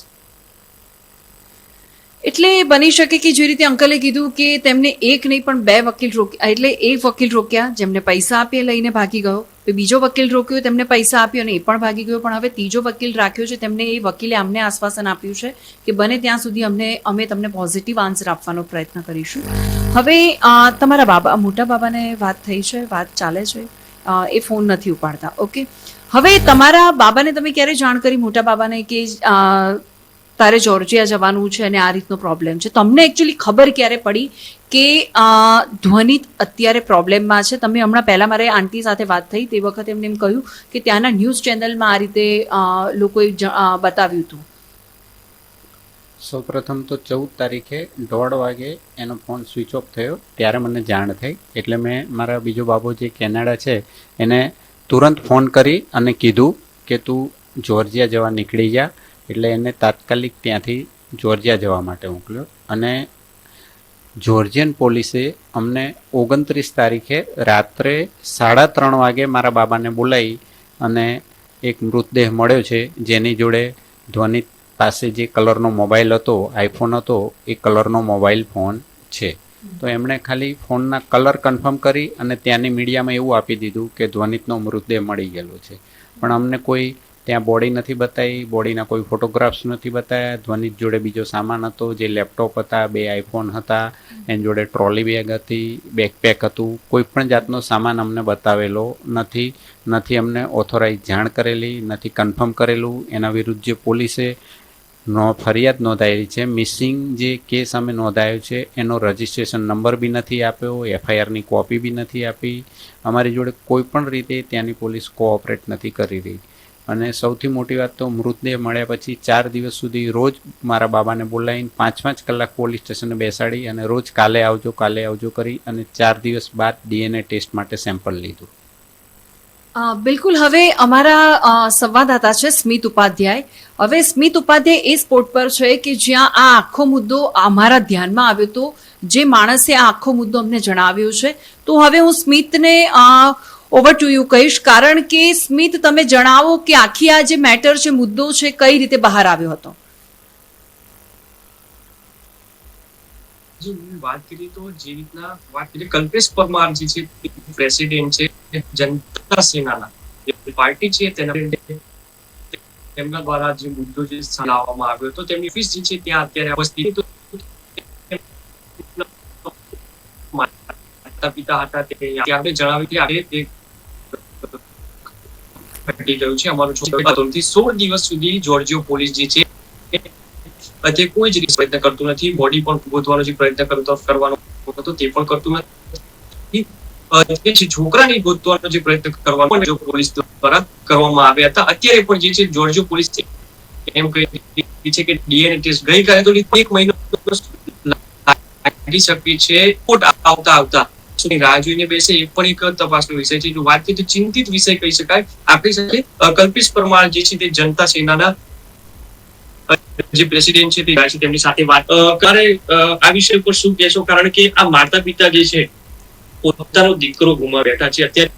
એટલે બની શકે કે જે રીતે અંકલે કીધું કે તેમને એક નહીં પણ 2 વકીલ રોક્યા, એટલે એક વકીલ રોક્યા જેમને પૈસા આપી લઈને ભાગી ગયો, બીજો વકીલ રોક્યો તેમને પૈસા આપ્યો અને એ પણ ભાગી ગયો, પણ હવે ત્રીજો વકીલ રાખ્યો છે. તેમને એ વકીલે અમને આશ્વાસન આપ્યું છે કે બને ત્યાં સુધી અમે તમને પોઝિટિવ આન્સર આપવાનો પ્રયત્ન કરીશું. હવે તમારા બાબા, મોટા બાબાને વાત થઈ છે, વાત ચાલે છે, એ ફોન નથી ઉપાડતા. ઓકે, હવે તમારા બાબાને તમે ક્યારે જાણ કરી, મોટા બાબાને, કે તારે જોર્જિયા જવાનું છે અને આ રીતનો પ્રોબ્લેમ છે? તમને એકચ્યુઅલી ખબર ક્યારે પડી કે ધ્વનિત અત્યારે પ્રોબ્લેમમાં છે? તમે હમણાં પહેલાં મારે આંટી સાથે વાત થઈ તે વખતે એમને એમ કહ્યું કે ત્યાંના ન્યૂઝ ચેનલમાં આ રીતે લોકોએ બતાવ્યું હતું. સૌપ્રથમ તો 14 તારીખે 1:30 વાગે એનો ફોન સ્વિચ ઓફ થયો, ત્યારે મને જાણ થઈ. એટલે મેં મારા બીજો બાબો જે કેનેડા છે એને તુરંત ફોન કરી અને કીધું કે તું જોર્જિયા જવા નીકળી ગયા, એટલે એને તાત્કાલિક ત્યાંથી જોર્જિયા જવા માટે મોકલ્યો. અને જોર્જિયન પોલીસે અમને 29 તારીખે રાત્રે 3:30 વાગે મારા બાબાને બોલાવી અને એક મૃતદેહ મળ્યો છે, જેની જોડે ધ્વનિત પાસે જે કલરનો મોબાઈલ હતો, આઈફોન હતો, એ કલરનો મોબાઈલ ફોન છે. તો એમણે ખાલી ફોનના કલર કન્ફર્મ કરી અને ત્યાંની મીડિયામાં એવું આપી દીધું કે ધ્વનિતનો મૃતદેહ મળી ગયેલો છે. પણ અમને કોઈ ત્યાં બોડી નથી બતાવી, બોડીના કોઈ ફોટોગ્રાફ્સ નથી બતાવ્યા. ધ્વનિત જોડે બીજો સામાન હતો, જે લેપટોપ હતા, 2 આઈફોન હતા, એની જોડે ટ્રોલી બેગ હતી, બેકપેક હતું. કોઈ પણ જાતનો સામાન અમને બતાવેલો નથી. નથી અમને ઓથોરાઇઝ જાણ કરેલી, નથી કન્ફર્મ કરેલું. એના વિરુદ્ધ જે પોલીસે ફરિયાદ નોંધાયેલી છે, મિસિંગ જે કેસ અમે નોંધાયો છે એનો રજિસ્ટ્રેશન નંબર બી નથી આપ્યો, એફઆઈઆરની કોપી બી નથી આપી. અમારી જોડે કોઈ પણ રીતે ત્યાંની પોલીસ કોઓપરેટ નથી કરી રહી. અને સૌથી મોટી વાત તો મૃતદેહ મળ્યા પછી 4 દિવસ સુધી રોજ મારા બાબાને બોલાવીને 5-5 કલાક પોલીસ સ્ટેશને બેસાડી અને રોજ કાલે આવજો કરી અને 4 દિવસ બાદ DNA ટેસ્ટ માટે સેમ્પલ લીધું. બિલકુલ. હવે અમારા સંવાદદાતા છે સ્મિત ઉપાધ્યાય. હવે સ્મિત ઉપાધ્યાય એ સ્પોટ પર છે કે જ્યાં આ આખો મુદ્દો અમારા ધ્યાનમાં આવ્યો હતો, જે માણસે આ આખો મુદ્દો અમને જણાવ્યો છે. તો હવે હું સ્મિતને ઓવર ટુ યુ કહીશ, કારણ કે સ્મિત તમે જણાવો કે આખી આ જે મેટર છે, મુદ્દો છે, કઈ રીતે બહાર આવ્યો હતો. જો વાત કરીએ તો જે રીતના વાત કરીએ, કલ્પેશ પરમાર જે છે પ્રેસિડેન્ટ છે જનતા સેનાના પાર્ટી છે, તેમના દ્વારા જે મુદ્દો જે લાવવામાં આવ્યો હતો, તેમની ઓફિસ જે છે ત્યાં અત્યારે અવસ્થિત માતા પિતા હતા, આપણે જણાવ્યું કે ઘટી ગયું છે. અમારું છોકરું 16 દિવસ સુધી જોર્જિયો પોલીસ જે છે તે કોઈ જ રીતે પ્રયત્ન કરતું નથી. બોડી પણ ગોતવાનો જે પ્રયત્ન કરવાનો હતો તે પણ કરતું નથી. છોકરાને ગોતવાનો જે પ્રયત્ન કરવાનો પોલીસ દ્વારા કરવામાં આવ્યા હતા. અત્યારે પણ જે છે જોર્જિયો પોલીસ એમ કહી છે કે DNA ટેસ્ટ ગઈકાલે તો 1 મહિનો લાગી શકે છે. રિપોર્ટ આવતા રાહ જોઈને બેસે, એ પણ એક તપાસનો વિષય છે. જો વાત કરીએ તો ચિંતિત વિષય કહી શકાય. આપણી સાથે કલ્પેશ પરમાર જે છે તે જનતા સેનાના જે પ્રેસિડેન્ટ છે તેમની સાથે વાત કરે. આ વિષય પર શું કહેશો? કારણ કે આ માતા પિતા જે છે પોતાનો દીકરો ગુમાવી બેઠા છે. અત્યારે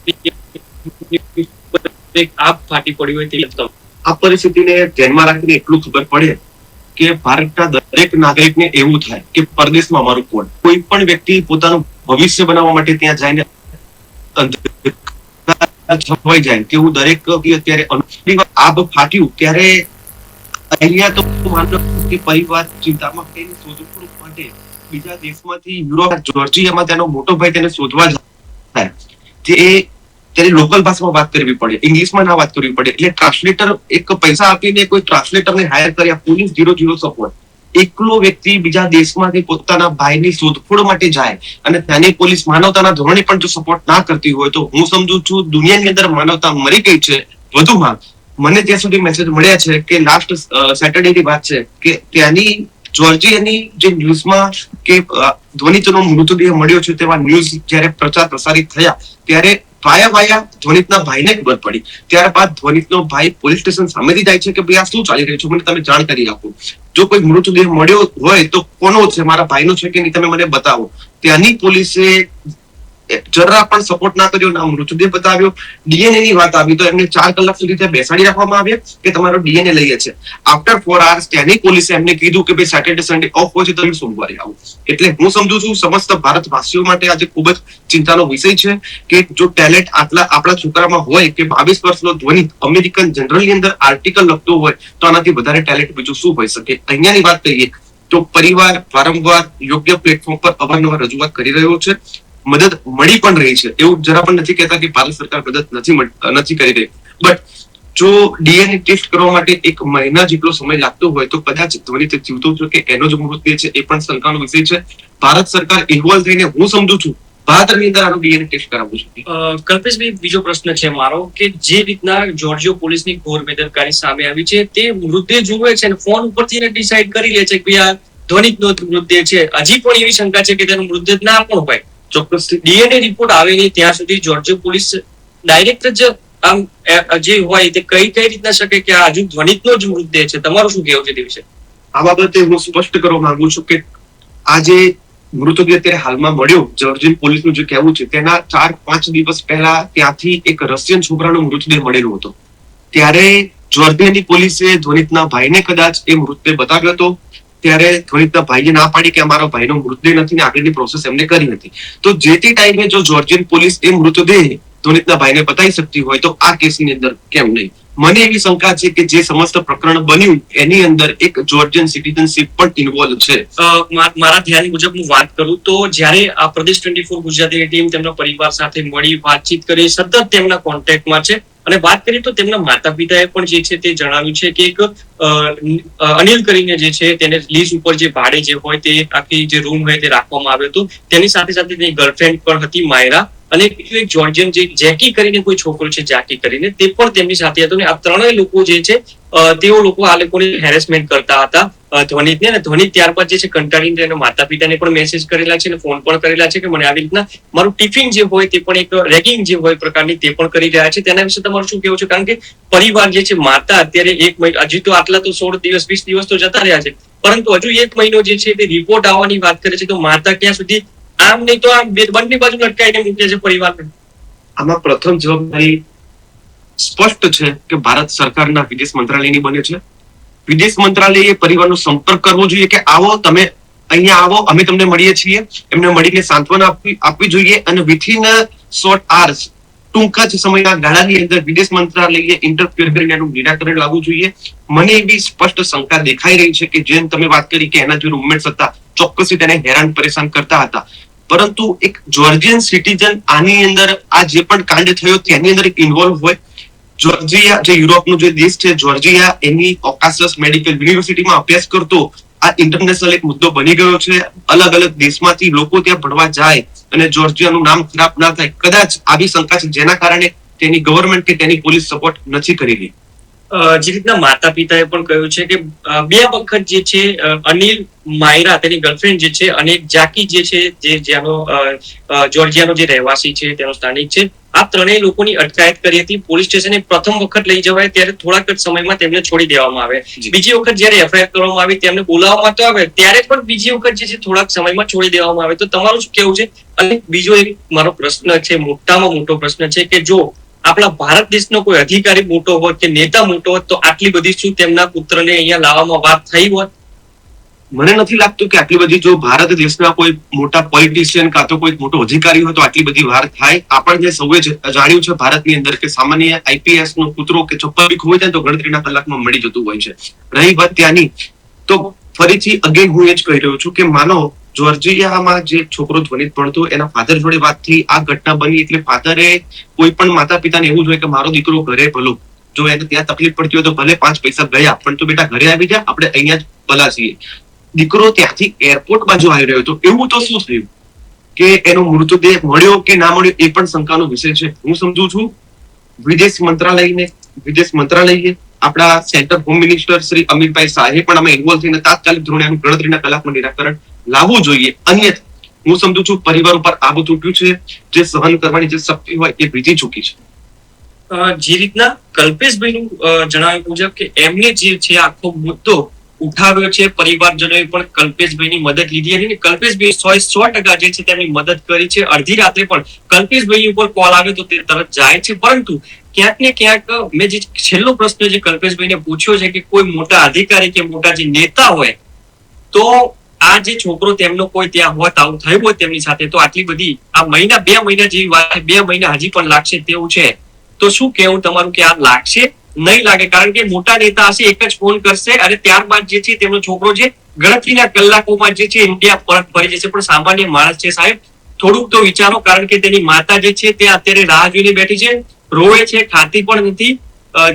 આપ ફાટી પડી હોય તે આ પરિસ્થિતિને ધ્યાનમાં રાખીને એટલું ખબર પડે કે ભારતના દરેક નાગરિકને એવું થાય કે પરદેશમાં અમારું કોણ. કોઈ પણ વ્યક્તિ પોતાનું ભવિષ્ય બનાવવા માટે ત્યાં જઈને છવાઈ જાય તેવું દરેક અત્યારે આબ ફાટ્યું ત્યારે અહીંયા તો માનવ કે પરિવાર ચિંતામાં તેને શોધખોળ માટે બીજા દેશમાંથી યુરોપ જોર્જિયામાં તેનો મોટો ભાઈ તેને શોધવા જાય, જે તેની લોકલ ભાષામાં વાત કરવી પડે, ઇંગ્લિશમાં ના વાત કરવી પડે. એટલે ટ્રાન્સલેટર એક પૈસા આપીને કોઈ ટ્રાન્સલેટરને હાયર કર્યા, પોલીસ 0 સપોર્ટ. એકલો વ્યક્તિ બીજા દેશમાંથી પોતાના ભાઈની શોધખોળ માટે જાય અને ત્યાંની પોલીસ માનવતાના ધોરણે પણ જો સપોર્ટ ના કરતી હોય તો હું સમજુ છું દુનિયાની અંદર માનવતા મરી ગઈ છે. વધુમાં મને ત્યાં સુધી મેસેજ મળ્યા છે કે લાસ્ટ સેટરડેની વાત છે કે ત્યાંની જોર્જિયાની જે ન્યૂઝમાં કે ધ્વનિતનો મૃતદેહ મળ્યો છે તેવા ન્યૂઝ જ્યારે પ્રચાર પ્રસારિત થયા ત્યારે વાયા ધ્વનિતના ભાઈને ખબર પડી. ત્યારબાદ ધ્વનિતનો ભાઈ પોલીસ સ્ટેશન સામેથી જાય છે કે ભાઈ આ શું ચાલી રહ્યું છે, મને તમે જાણકારી આપો. જો કોઈ મૃતદેહ મળ્યો હોય તો કોનો છે, મારા ભાઈનો છે કે નહીં, તમે મને બતાવો. ત્યાંની પોલીસે જરા પણ સપોર્ટ ના કર્યો, ના મૃતદેહ બતાવ્યો. DNA ની વાત આવી તો એમને 4 કલાક સુધી ત્યાં બેસાડી રાખવામાં આવ્યા કે તમારો DNA લઈએ છે. આફ્ટર 4 hours ત્યાંની પોલીસે એમને કીધું કે ભાઈ સેટરડે સન્ડે ઓફ હોય છે, તમે સોમવારે આવો. એટલે હું સમજુ છું સમસ્ત ભારતવાસીઓ માટે આજે ખૂબ જ ચિંતાનો વિષય છે કે જો ટેલેન્ટ આપણા છોકરામાં હોય કે 22 વર્ષનો ધ્વનિત અમેરિકન જનરલની અંદર આર્ટિકલ લખતો હોય તો આનાથી વધારે ટેલેન્ટ બીજું શું હોઈ શકે. અહીંયાની વાત કરીએ તો પરિવાર વારંવાર યોગ્ય પ્લેટફોર્મ પર અવારનવાર રજૂઆત કરી રહ્યો છે, મદદ મળી પણ રહી છે. એવું જરા પણ નથી કહેતા કે ભારત સરકાર મદદ નથી કરી રહી. બટ જો DNA ટેસ્ટ કરવા માટે 1 મહિના જેટલો સમય લાગતો હોય તો કદાચ ધ્વનિત જીવતો છે કે એનો જ મૃતદેહ છે એ પણ શંકાનો વિષય છે. ભારત સરકાર ઇન્વોલ્વ થઈને હું સમજુ છું ભારતની અંદર આનો DNA ટેસ્ટ કરાવવું છે. કલ્પેશભાઈ, બીજો પ્રશ્ન છે મારો કે જે રીતના જોર્જિયો પોલીસની ઘોર બેદરકારી સામે આવી છે, તે મૃતદેહ જોવે છે અને ફોન ઉપરથી ડિસાઈડ કરી લે છે કે આ ધ્વનિતનો મૃતદેહ છે. હજી પણ એવી શંકા છે કે તેનો મૃતદેહ ના પણ હોય. ચોક્કસ DNA રિપોર્ટ આવે નહીં ત્યાં સુધી જોર્જિયો પોલીસ ડાયરેક્ટ જ આમ જે હોય તે કઈ રીતના શકે કે આ હજુ ધ્વનિતનો જ મૃતદેહ છે? તમારું શું કહેવું છે તે વિશે? આ બાબતે હું સ્પષ્ટ કરવા માંગુ છું કે આ જે મૃતદેહ અત્યારે હાલમાં મળ્યો, જર્જિયન પોલીસનું જે કહેવું છે તેના 4-5 દિવસ પહેલા ત્યાંથી એક રશિયન છોકરાનો મૃતદેહ મળેલો હતો. ત્યારે જોર્જિયાની પોલીસે ધ્વનિતના ભાઈને કદાચ એ મૃતદેહ બતાવ્યો હતો. ત્યારે ધ્વનિતના ભાઈએ ના પાડી કે અમારો ભાઈનો મૃતદેહ નથી ને આગળની પ્રોસેસ એમને કરી હતી. તો જે તે ટાઈમે જો જોર્જિયન પોલીસ એ મૃતદેહ ધ્વનિતના ભાઈને બતાવી શકતી હોય તો આ કેસની અંદર કેમ નહીં? મને એવી શંકા છે કે જે સમસ્ત પ્રકરણ બન્યું એની અંદર એક જોર્જિયન સિટીઝનશીપ પણ ઇન્વોલ્વ છે. મારા ધ્યાન મુજબ હું વાત કરું તો જ્યારે આ પ્રદેશ 24 ગુજરાતીની ટીમ તેમના પરિવાર સાથે મળી વાતચીત કરી, સતત તેમના કોન્ટેક્ટમાં છે. અને વાત કરીએ તો તેમના માતા પિતાએ પણ જે છે તે જણાવ્યું છે કે એક અનિલ કરીને જે છે તેને લીઝ ઉપર જે ભાડે જે હોય તે આખી જે રૂમ હોય તે રાખવામાં આવ્યો હતો. તેની સાથે સાથે તેની ગર્લફ્રેન્ડ પણ હતી માયરા, અને એક જોર્જિયન જે જેકી કરીને કોઈ છોકરો છે, જાકી કરીને, તે પણ તેમની સાથે હતો. ને આ ત્રણેય લોકો જે છે તેઓ લોકો આ લોકોને હેરેસમેન્ટ કરતા હતા ધ્વનિતને. અને ધ્વનિત ત્યારબાદ જે છે કંટાળીને તેના માતા પિતાને પણ મેસેજ કરેલા છે અને ફોન પણ કરેલા છે કે મને આવી રીતના મારું ટિફિન જે હોય તે પણ એક રેગિંગ જે હોય પ્રકારની તે પણ કરી રહ્યા છે. તેના વિશે તમારું શું કહેવું છે? કારણ કે પરિવાર જે છે, માતા અત્યારે 1 મહિનો, હજી તો આટલા તો 16 દિવસ 20 દિવસ તો જતા રહ્યા છે, પરંતુ હજુ 1 મહિનો જે છે તે રિપોર્ટ આવવાની વાત કરે છે. તો માતા ક્યાં સુધી આમ નહીં તો આમ બંને બાજુ લટકાઈને મૂકે છે પરિવારને? આમાં પ્રથમ જવાબદારી સ્પષ્ટ છે કે ભારત સરકારના વિદેશ મંત્રાલયની બને છે. વિદેશ મંત્રાલયે પરિવારનો સંપર્ક કરવો જોઈએ કે આવો, તમે અહીંયા આવો, અમે તમને મળીએ છીએ. એમને મળીને સાંત્વના આપવી જોઈએ અને વિથિન શોર્ટ આર્સ, ટૂંકા જ સમયના ગાળાની અંદર વિદેશ મંત્રાલયે ઇન્ટરફિયર કરીને એનું નિરાકરણ લાવવું જોઈએ. મને એવી સ્પષ્ટ શંકા દેખાઈ રહી છે કે જેમ તમે વાત કરી કે એના જે રૂમમેટ્સ હતા ચોક્કસથી તેને હેરાન પરેશાન કરતા હતા, પરંતુ એક જોર્જિયન સિટીઝન આની અંદર આ જે પણ કાંડ થયો તેની અંદર ઇન્વોલ્વ હોય. જોર્જિયા જે યુરોપનો જે દેશ છે, જોર્જિયા એની ઓકાસસ મેડિકલ યુનિવર્સિટીમાં અભ્યાસ કરતો આ ઇન્ટરનેશનલ એક મુદ્દો બની ગયો છે. અલગ અલગ દેશમાંથી લોકો ત્યાં ભણવા જાય અને જોર્જિયાનું નામ ખરાબ ના થાય, કદાચ આવી શંકા છે જેના કારણે તેની ગવર્મેન્ટ કે તેની પોલીસ સપોર્ટ નથી કરી રહી. જે રીતના માતા પિતાએ પણ કહ્યું છે કે 2 વખત જે છે અનિલ, માયરા તેની ગર્લફ્રેન્ડ જે છે, અને જાકી જે છે જે જ્યાંનો જોર્જિયાનો જે રહેવાસી છે, તેનો સ્થાનિક છે, આ ત્રણેય લોકોની અટકાયત કરી હતી. પોલીસ સ્ટેશને પ્રથમ વખત લઈ જવાય ત્યારે થોડાક જ સમયમાં તેમને છોડી દેવામાં આવે. બીજી વખત જયારે એફઆઈઆર કરવામાં આવી, તેમને બોલાવવામાં તો આવે, ત્યારે પણ બીજી વખત જે છે થોડાક સમયમાં છોડી દેવામાં આવે. તો તમારું શું કેવું છે? અને બીજો એક મારો પ્રશ્ન છે, મોટામાં મોટો પ્રશ્ન છે કે જો આપણા ભારત દેશનો કોઈ અધિકારી મોટો હોત કે નેતા મોટો હોત તો આટલી બધી શું તેમના પુત્રને અહીંયા લાવવામાં વાત થઈ હોત? મને નથી લાગતું કે આટલી બધી, જો ભારત દેશના કોઈ મોટા પોલિટિશિયન કાં તો કોઈ મોટો અધિકારી હોય તો આટલી બધી વાર થાય. આપણને સૌએ જાણ્યું છે ભારતની અંદર કે સામાન્ય આઈપીએસ નો પુત્રો કે ચપ્પલ બી ખોવાય તો ગણતરીના કલાકમાં મળી જતું હોય છે. રહી વાત ત્યાંની, તો ફરીથી અગેન હું એ જ કહી રહ્યો છું કે માનો જોર્જિયામાં જે છોકરો ધ્વનિત ભણતો એના ફાધર જોડે વાત થઈ, આ ઘટના બની, એટલે ફાધરે કોઈ પણ માતા પિતાને એવું જોઈએ કે મારો દીકરો ઘરે ભલો, જો એને ત્યાં તકલીફ પડતી હોય તો ભલે 5 પૈસા ગયા, પણ તો બેટા ઘરે આવી જા, આપણે અહીંયા જ ભલા છીએ. દીકરો ત્યાંથી એરપોર્ટ બાજુ આવી રહ્યો હતો, એવું તો શું થયું કે એનો મૃતદેહ મળ્યો કે ના મળ્યો એ પણ શંકાનો વિષય છે. હું સમજુ છું વિદેશ મંત્રાલયે આપણા centre home minister Shri Amitbhai શાહે પણ અમે ઇન્વોલ્વ થઈને તાત્કાલિક ધોરણે આનું ગણતરીના કલાકમાં નિરાકરણ લાવવું જોઈએ. અન્યથા હું સમજુ છું પરિવાર ઉપર આબુ તૂટ્યું છે, જે સહન કરવાની જે શક્તિ હોય એ બીજી ચૂકી છે. જે રીતના કલ્પેશભાઈનું જણાવ્યા મુજબ કે એમને જે છે આખો મુદ્દો ઉઠાવ્યો છે, પરિવારજનોએ પણ કલ્પેશભાઈની મદદ લીધી હતી. કલ્પેશભાઈ 100% જે છે તેમની મદદ કરી છે. અડધી રાત્રે પણ કલ્પેશભાઈ ઉપર કોલ આવ્યો તો તે તરત જાય છે. પરંતુ ક્યાંક ને ક્યાંક મેં જે છેલ્લો પ્રશ્ન જે કલ્પેશભાઈને પૂછ્યો છે કે કોઈ મોટા અધિકારી કે મોટા જે નેતા હોય તો આ જે છોકરો તેમનો કોઈ ત્યાં હોત, આવું થયું હોય તેમની સાથે, તો આટલી બધી આ મહિના 2 મહિના જેવી વાત, 2 મહિના હજી પણ લાગશે તેવું છે. તો શું કેવું તમારું કે આ લાગશે? નહીં લાગે, કારણ કે મોટા નેતા હશે એક જ ફોન કરશે અને ત્યારબાદ જે છે તેમનો છોકરો છે ગણતરીના કલાકોમાં જે છે ઇન્ડિયા પરત ફરી જશે. પણ સામાન્ય માણસ છે સાહેબ, થોડુંક તો વિચારો, કારણ કે તેની માતા જે છે તે અત્યારે રાહ જોઈને બેઠી છે, રોવે છે, ખાતી પણ નથી.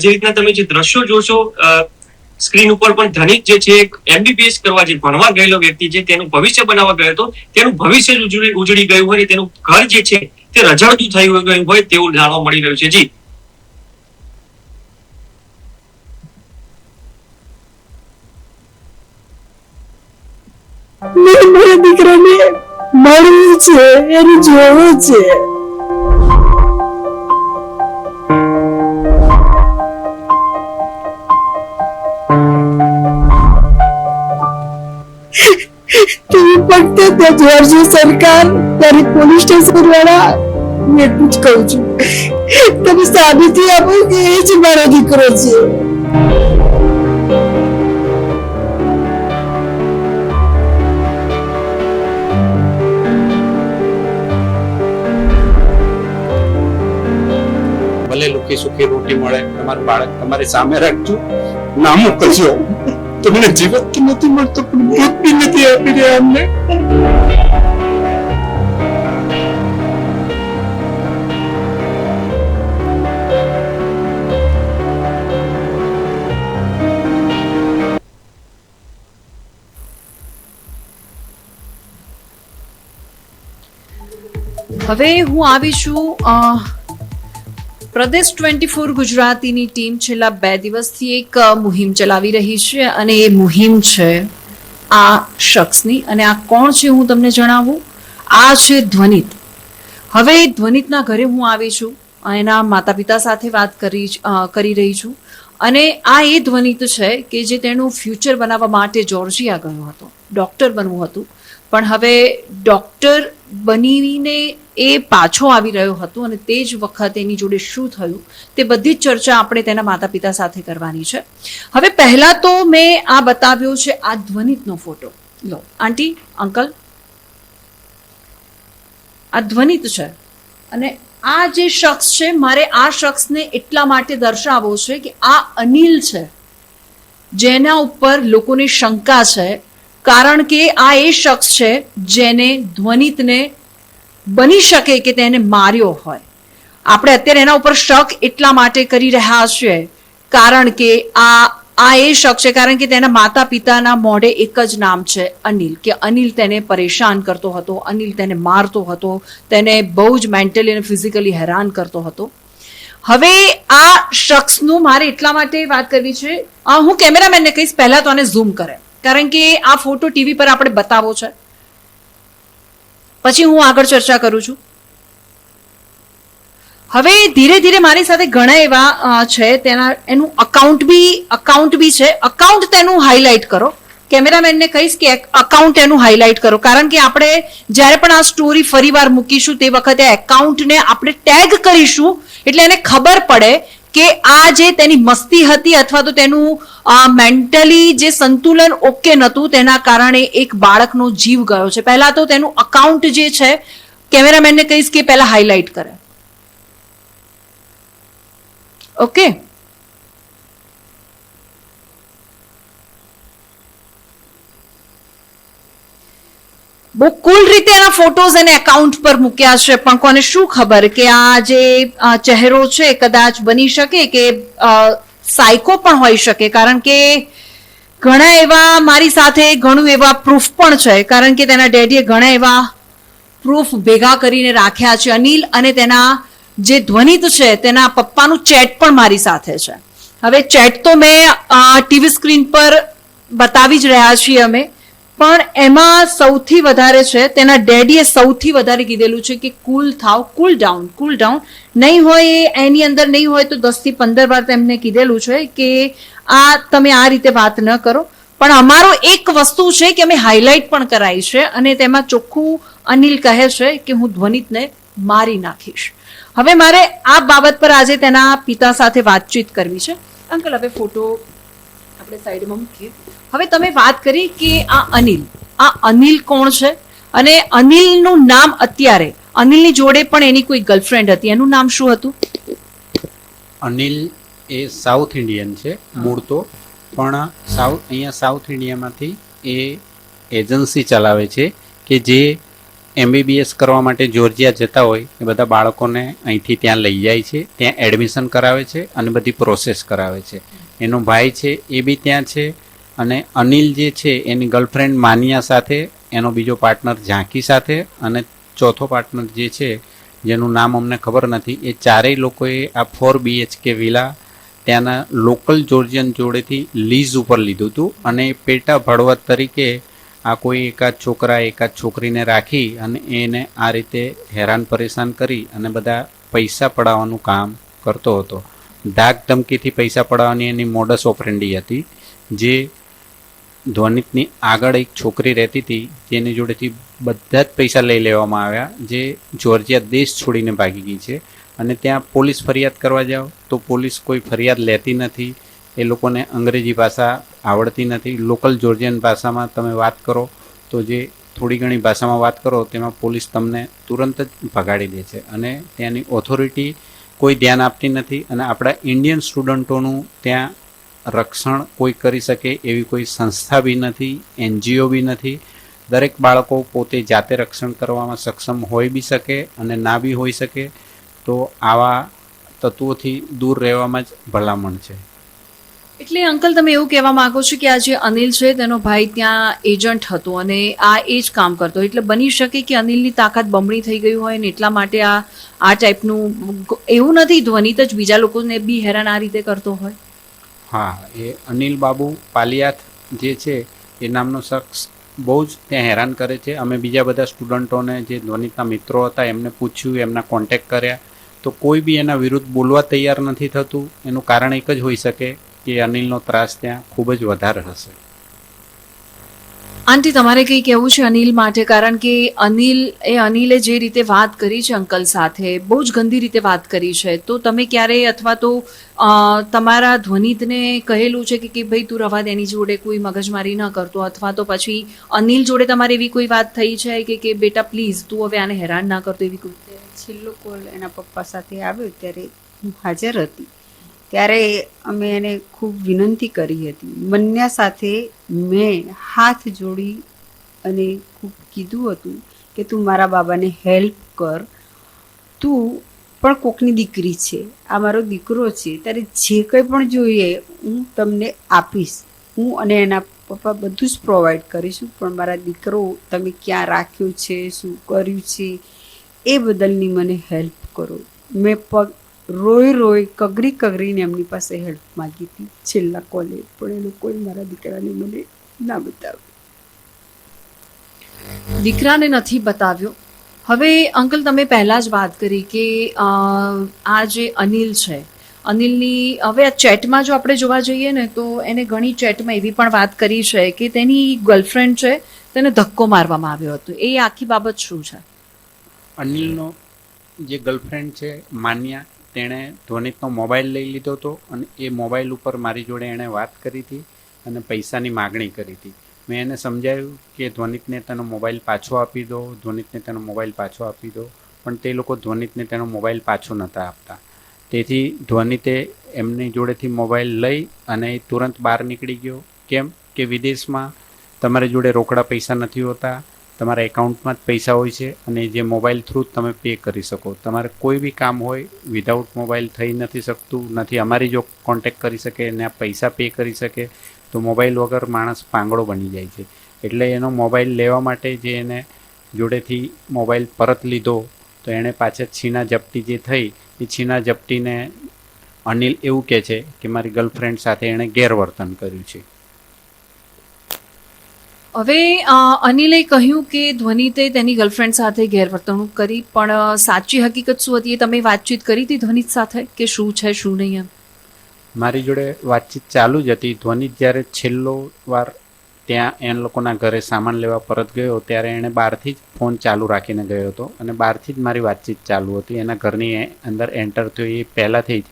જે રીતના તમે જે દ્રશ્યો જોશો સ્ક્રીન ઉપર પણ, ધનિક જે છે એમબીબીએસ કરવા જે ભણવા ગયેલો વ્યક્તિ છે, તેનું ભવિષ્ય બનાવવા ગયો હતો, તેનું ભવિષ્ય ઉજળી ગયું હોય, તેનું ઘર જે છે તે રઝળતું થઈ ગયું હોય તેવું જાણવા મળી રહ્યું છે. જી મારા દીકરાને મળવું છે, એને જોવું છે. કે તે જોર્જી સરકાર તારી પોલીસ સ્ટેશન વાળા હું એટલું જ કહું છું, તમે સાબિતી આપો કે એ જ મારો દીકરો છે. ભલે લુખી સુખી રોટી મળે, તમારું બાળક તમારી સામે રાખજો, ના મોકલજો. તમને જીવત તો નથી મળતો, પણ મૃત બી નથી આપી રહ્યા અમને. હવે હું આવી છું પ્રદેશ 24 ગુજરાતીની ટીમ છેલ્લા 2 દિવસથી એક મુહિમ ચલાવી રહી છે, અને એ મુહિમ છે આ શખ્સની. અને આ કોણ છે હું તમને જણાવું. આ છે ધ્વનિત. હવે ધ્વનિતના ઘરે હું આવી છું, એના માતા પિતા સાથે વાત કરી રહી છું. અને આ એ ધ્વનિત છે કે જે તેનું ફ્યુચર બનાવવા માટે જોર્જિયા ગયો હતો, ડૉક્ટર બનવું હતું, પણ હવે ડૉક્ટર બનીને એ પાછો આવી રહ્યો હતો. અને તે જ વખત એની જોડે શું થયું તે બધી જ ચર્ચા આપણે તેના માતા પિતા સાથે કરવાની છે. હવે પહેલા તો મેં આ બતાવ્યો છે આ ધ્વનિતનો ફોટો. લો આંટી, અંકલ, આ ધ્વનિત છે. અને આ જે શખ્સ છે, મારે આ શખ્સને એટલા માટે દર્શાવવો છે કે આ અનિલ છે જેના ઉપર લોકોને શંકા છે, કારણ કે આ એ શખ્સ છે જેને ધ્વનિતને બની શકે કે તેને માર્યો હોય. આપણે અત્યારે એના ઉપર શક એટલા માટે કરી રહ્યા છીએ કારણ કે આ એ શક છે, કારણ કે તેના માતા પિતાના મોઢે એક જ નામ છે, અનિલ. કે અનિલ તેને પરેશાન કરતો હતો, અનિલ તેને મારતો હતો, તેને બહુ જ મેન્ટલી અને ફિઝિકલી હેરાન કરતો હતો. હવે આ શખ્સનું મારે એટલા માટે વાત કરવી છે, હું કેમેરામેનને કહીશ પહેલા તો આને ઝૂમ કરે, કારણ કે આ ફોટો ટીવી પર આપણે બતાવવો છે, પછી હું આગળ ચર્ચા કરું છું. હવે ધીરે ધીરે મારી સાથે ઘણા એવા છે, એનું અકાઉન્ટ બી છે. અકાઉન્ટ તેનું હાઇલાઇટ કરો. કેમેરામેનને કહીશ કે અકાઉન્ટ એનું હાઇલાઇટ કરો, કારણ કે આપણે જ્યારે પણ આ સ્ટોરી ફરીવાર મૂકીશું તે વખતે એકાઉન્ટને આપણે ટેગ કરીશું, એટલે એને ખબર પડે કે આ જે તેની મસ્તી હતી અથવા તો તેનું મેન્ટલી જે સંતુલન ઓકે નહોતું, તેના કારણે એક બાળકનો જીવ ગયો છે. પહેલા તો તેનું અકાઉન્ટ જે છે, કેમેરામેનને કહીશ કે પહેલા હાઇલાઇટ કરે. ઓકે, બહુ કુલ રીતે એના ફોટોઝ એને એકાઉન્ટ પર મૂક્યા છે, પણ કોને શું ખબર કે આ જે ચહેરો છે કદાચ બની શકે કે સાયકો પણ હોઈ શકે, કારણ કે ઘણા એવા મારી સાથે ઘણું એવા પ્રૂફ પણ છે, કારણ કે તેના ડેડીએ ઘણા એવા પ્રૂફ ભેગા કરીને રાખ્યા છે. અનિલ અને તેના જે ધ્વનિત છે તેના પપ્પાનું ચેટ પણ મારી સાથે છે. હવે ચેટ તો મેં ટીવી સ્ક્રીન પર બતાવી જ રહ્યા છીએ અમે, પણ એમાં સૌથી વધારે છે તેના ડેડીએ સૌથી વધારે કીધેલું છે કે કુલ થાવ, કુલ ડાઉન. નહીં હોય એની અંદર નહીં હોય તો 10 થી 15 વાર તેમને કીધેલું છે કે તમે આ રીતે વાત ન કરો. પણ અમારો એક વસ્તુ છે કે અમે હાઇલાઇટ પણ કરાઈ છે, અને તેમાં ચોખ્ખું અનિલ કહે છે કે હું ધ્વનિતને મારી નાખીશ. હવે મારે આ બાબત પર આજે તેના પિતા સાથે વાતચીત કરવી છે. અંકલ, હવે ફોટો આપણે સાઈડમાં મૂકીએ. હવે તમે વાત કરી કે આ અનિલ કોણ છે, અને અનિલનું નામ અત્યારે અનિલની જોડે પણ એની કોઈ ગર્લફ્રેન્ડ હતી, એનું નામ શું હતું? અનિલ એ સાઉથ ઇન્ડિયન છે મૂળ તો, પણ અહીંયા સાઉથ ઇન્ડિયામાંથી એ એજન્સી ચલાવે છે કે જે MBBS કરવા માટે જોર્જિયા જતા હોય એ બધા બાળકોને અહીંથી ત્યાં લઈ જાય છે, ત્યાં એડમિશન કરાવે છે અને બધી પ્રોસેસ કરાવે છે. એનો ભાઈ છે એ બી ત્યાં છે, અને અનિલ જે છે એની ગર્લફ્રેન્ડ માનિયા સાથે, એનો બીજો પાર્ટનર ઝાંકી સાથે, અને ચોથો પાર્ટનર જે છે જેનું નામ અમને ખબર નથી, એ ચારેય લોકોએ આ 4 BHK વિલા ત્યાંના લોકલ જોર્જિયન જોડેથી લીઝ ઉપર લીધું હતું, અને પેટા ભાડવત તરીકે આ કોઈ એકાદ છોકરા એકાદ છોકરીને રાખી અને એને આ રીતે હેરાન પરેશાન કરી અને બધા પૈસા પડાવવાનું કામ કરતો હતો. ધાક ધમકીથી પૈસા પડાવવાની એની મોડસ ઓપરેન્ડી હતી, જે ધ્વનિતની આગળ એક છોકરી રહેતી હતી જેની જોડેથી બધા જ પૈસા લઈ લેવામાં આવ્યા, જે જોર્જિયા દેશ છોડીને ભાગી ગઈ છે. અને ત્યાં પોલીસ ફરિયાદ કરવા જાઓ તો પોલીસ કોઈ ફરિયાદ લેતી નથી. એ લોકોને અંગ્રેજી ભાષા આવડતી નથી. લોકલ જોર્જિયન ભાષામાં તમે વાત કરો તો જે થોડી ઘણી ભાષામાં વાત કરો તેમાં પોલીસ તમને તુરંત જ ભગાડી દે છે. અને ત્યાંની ઓથોરિટી કોઈ ધ્યાન આપતી નથી. અને આપણા ઇન્ડિયન સ્ટુડન્ટોનું ત્યાં રક્ષણ કોઈ કરી શકે એવી કોઈ સંસ્થા બી નથી, NGO બી નથી. દરેક બાળકો પોતે જાતે રક્ષણ કરવામાં સક્ષમ હોઈ બી શકે અને ના બી હોઈ શકે. તો આવા તત્વોથી દૂર રહેવામાં જ ભલામણ છે. એટલે અંકલ તમે એવું કહેવા માંગો છો કે આ જે અનિલ છે તેનો ભાઈ ત્યાં એજન્ટ હતો અને આ એ જ કામ કરતો, એટલે બની શકે કે અનિલની તાકાત બમણી થઈ ગઈ હોય ને એટલા માટે આ ટાઈપનું, એવું નથી ધ્વનિત જ બીજા લોકોને બી હેરાન આ રીતે કરતો હોય? હા, એ અનિલ બાબુ પાલિયાત જે છે એ નામનો શખ્સ બહુ જ ત્યાં હેરાન કરે છે. અમે બીજા બધા સ્ટુડન્ટોને જે ધ્વનિતના મિત્રો હતા એમને પૂછ્યું, એમના કોન્ટેક્ટ કર્યા તો કોઈ બી એના વિરુદ્ધ બોલવા તૈયાર નથી થતું. એનું કારણ એક જ હોઈ શકે કે અનિલનો ત્રાસ ત્યાં ખૂબ જ વધારે હશે. આંટી તમારે કંઈ કહેવું છે અનિલ માટે? કારણ કે અનિલે જે રીતે વાત કરી છે અંકલ સાથે, બહુ જ ગંદી રીતે વાત કરી છે. તો તમે ક્યારે અથવા તો તમારા ધ્વનિતને કહેલું છે કે ભાઈ તું રવા દે, એની જોડે કોઈ મગજમારી ન કરતો, અથવા તો પછી અનિલ જોડે તમારે એવી કોઈ વાત થઈ છે કે બેટા પ્લીઝ તું હવે આને હેરાન ના કરતો, એવી કોઈ? છેલ્લો કોલ એના પપ્પા સાથે આવ્યો ત્યારે હું હાજર હતી. ત્યારે અમે એને ખૂબ વિનંતી કરી હતી. બંને સાથે મેં હાથ જોડી અને ખૂબ કીધું હતું કે તું મારા બાબાને હેલ્પ કર, તું પણ કોકની દીકરી છે, આ મારો દીકરો છે, તારે જે કંઈ પણ જોઈએ હું તમને આપીશ, હું અને એના પપ્પા બધું જ પ્રોવાઈડ કરીશું, પણ મારા દીકરો તમે ક્યાં રાખ્યો છે, શું કર્યું છે, એ બદલની મને હેલ્પ કરો. મેં રોઈ કગરીને એમની પાસે હેલ્પ માગી હતી છેલ્લા કોલે, પણ એ લોકોએ મારા દીકરાને મને ના બતાવ્યો. દીકરાને નથી બતાવ્યો. હવે અંકલ તમે પહેલાં જ વાત કરી કે આ જે અનિલ છે, અનિલની હવે આ ચેટમાં જો આપણે જોવા જઈએ ને તો એને ઘણી ચેટમાં એવી પણ વાત કરી છે કે તેની ગર્લફ્રેન્ડ છે તેને ધક્કો મારવામાં આવ્યો હતો. એ આખી બાબત શું છે? અનિલનો જે ગર્લફ્રેન્ડ છે માન્યા, તેણે ધ્વનિતનો મોબાઈલ લઈ લીધો હતો અને એ મોબાઈલ ઉપર મારી જોડે એણે વાત કરી હતી અને પૈસાની માગણી કરી હતી. મેં એને સમજાવ્યું કે ધ્વનિતને તેનો મોબાઈલ પાછો આપી દો, ધ્વનિતને તેનો મોબાઈલ પાછો આપી દો, પણ તે લોકો ધ્વનિતને તેનો મોબાઈલ પાછો નહોતા આપતા. તેથી ધ્વનિતે એમની જોડેથી મોબાઈલ લઈ અને એ તુરંત બહાર નીકળી ગયો. કેમ કે વિદેશમાં તમારી જોડે રોકડા પૈસા નથી હોતા, તમારા એકાઉન્ટમાં જ પૈસા હોય છે અને જે મોબાઈલ થ્રુ તમે પે કરી શકો. તમારે કોઈ બી કામ હોય વિધાઉટ મોબાઈલ થઈ નથી શકતું, નથી અમારી જો કોન્ટેક્ટ કરી શકે ને આ પૈસા પે કરી શકે, તો મોબાઈલ વગર માણસ પાંગડો બની જાય છે. એટલે એનો મોબાઈલ લેવા માટે જે એને જોડેથી મોબાઈલ પરત લીધો તો એણે પાછળ છીના ઝપટી જે થઈ એ છીના ઝપટીને અનિલ એવું કહે છે કે મારી ગર્લફ્રેન્ડ સાથે એણે ગેરવર્તન કર્યું છે. હવે અનિલે કહ્યું કે ધ્વનિતે તેની ગર્લફ્રેન્ડ સાથે ગેરવર્તણૂક કરી, પણ સાચી હકીકત શું હતી એ તમે વાતચીત કરી હતી ધ્વનિત સાથે કે શું છે શું નહીં? એમ મારી જોડે વાતચીત ચાલુ જ હતી. ધ્વનિત જ્યારે છેલ્લો વાર ત્યાં એ લોકોના ઘરે સામાન લેવા પરત ગયો ત્યારે એણે બહારથી જ ફોન ચાલુ રાખીને ગયો હતો અને બહારથી જ મારી વાતચીત ચાલુ હતી. એના ઘરની અંદર એન્ટર થયો એ પહેલાંથી જ,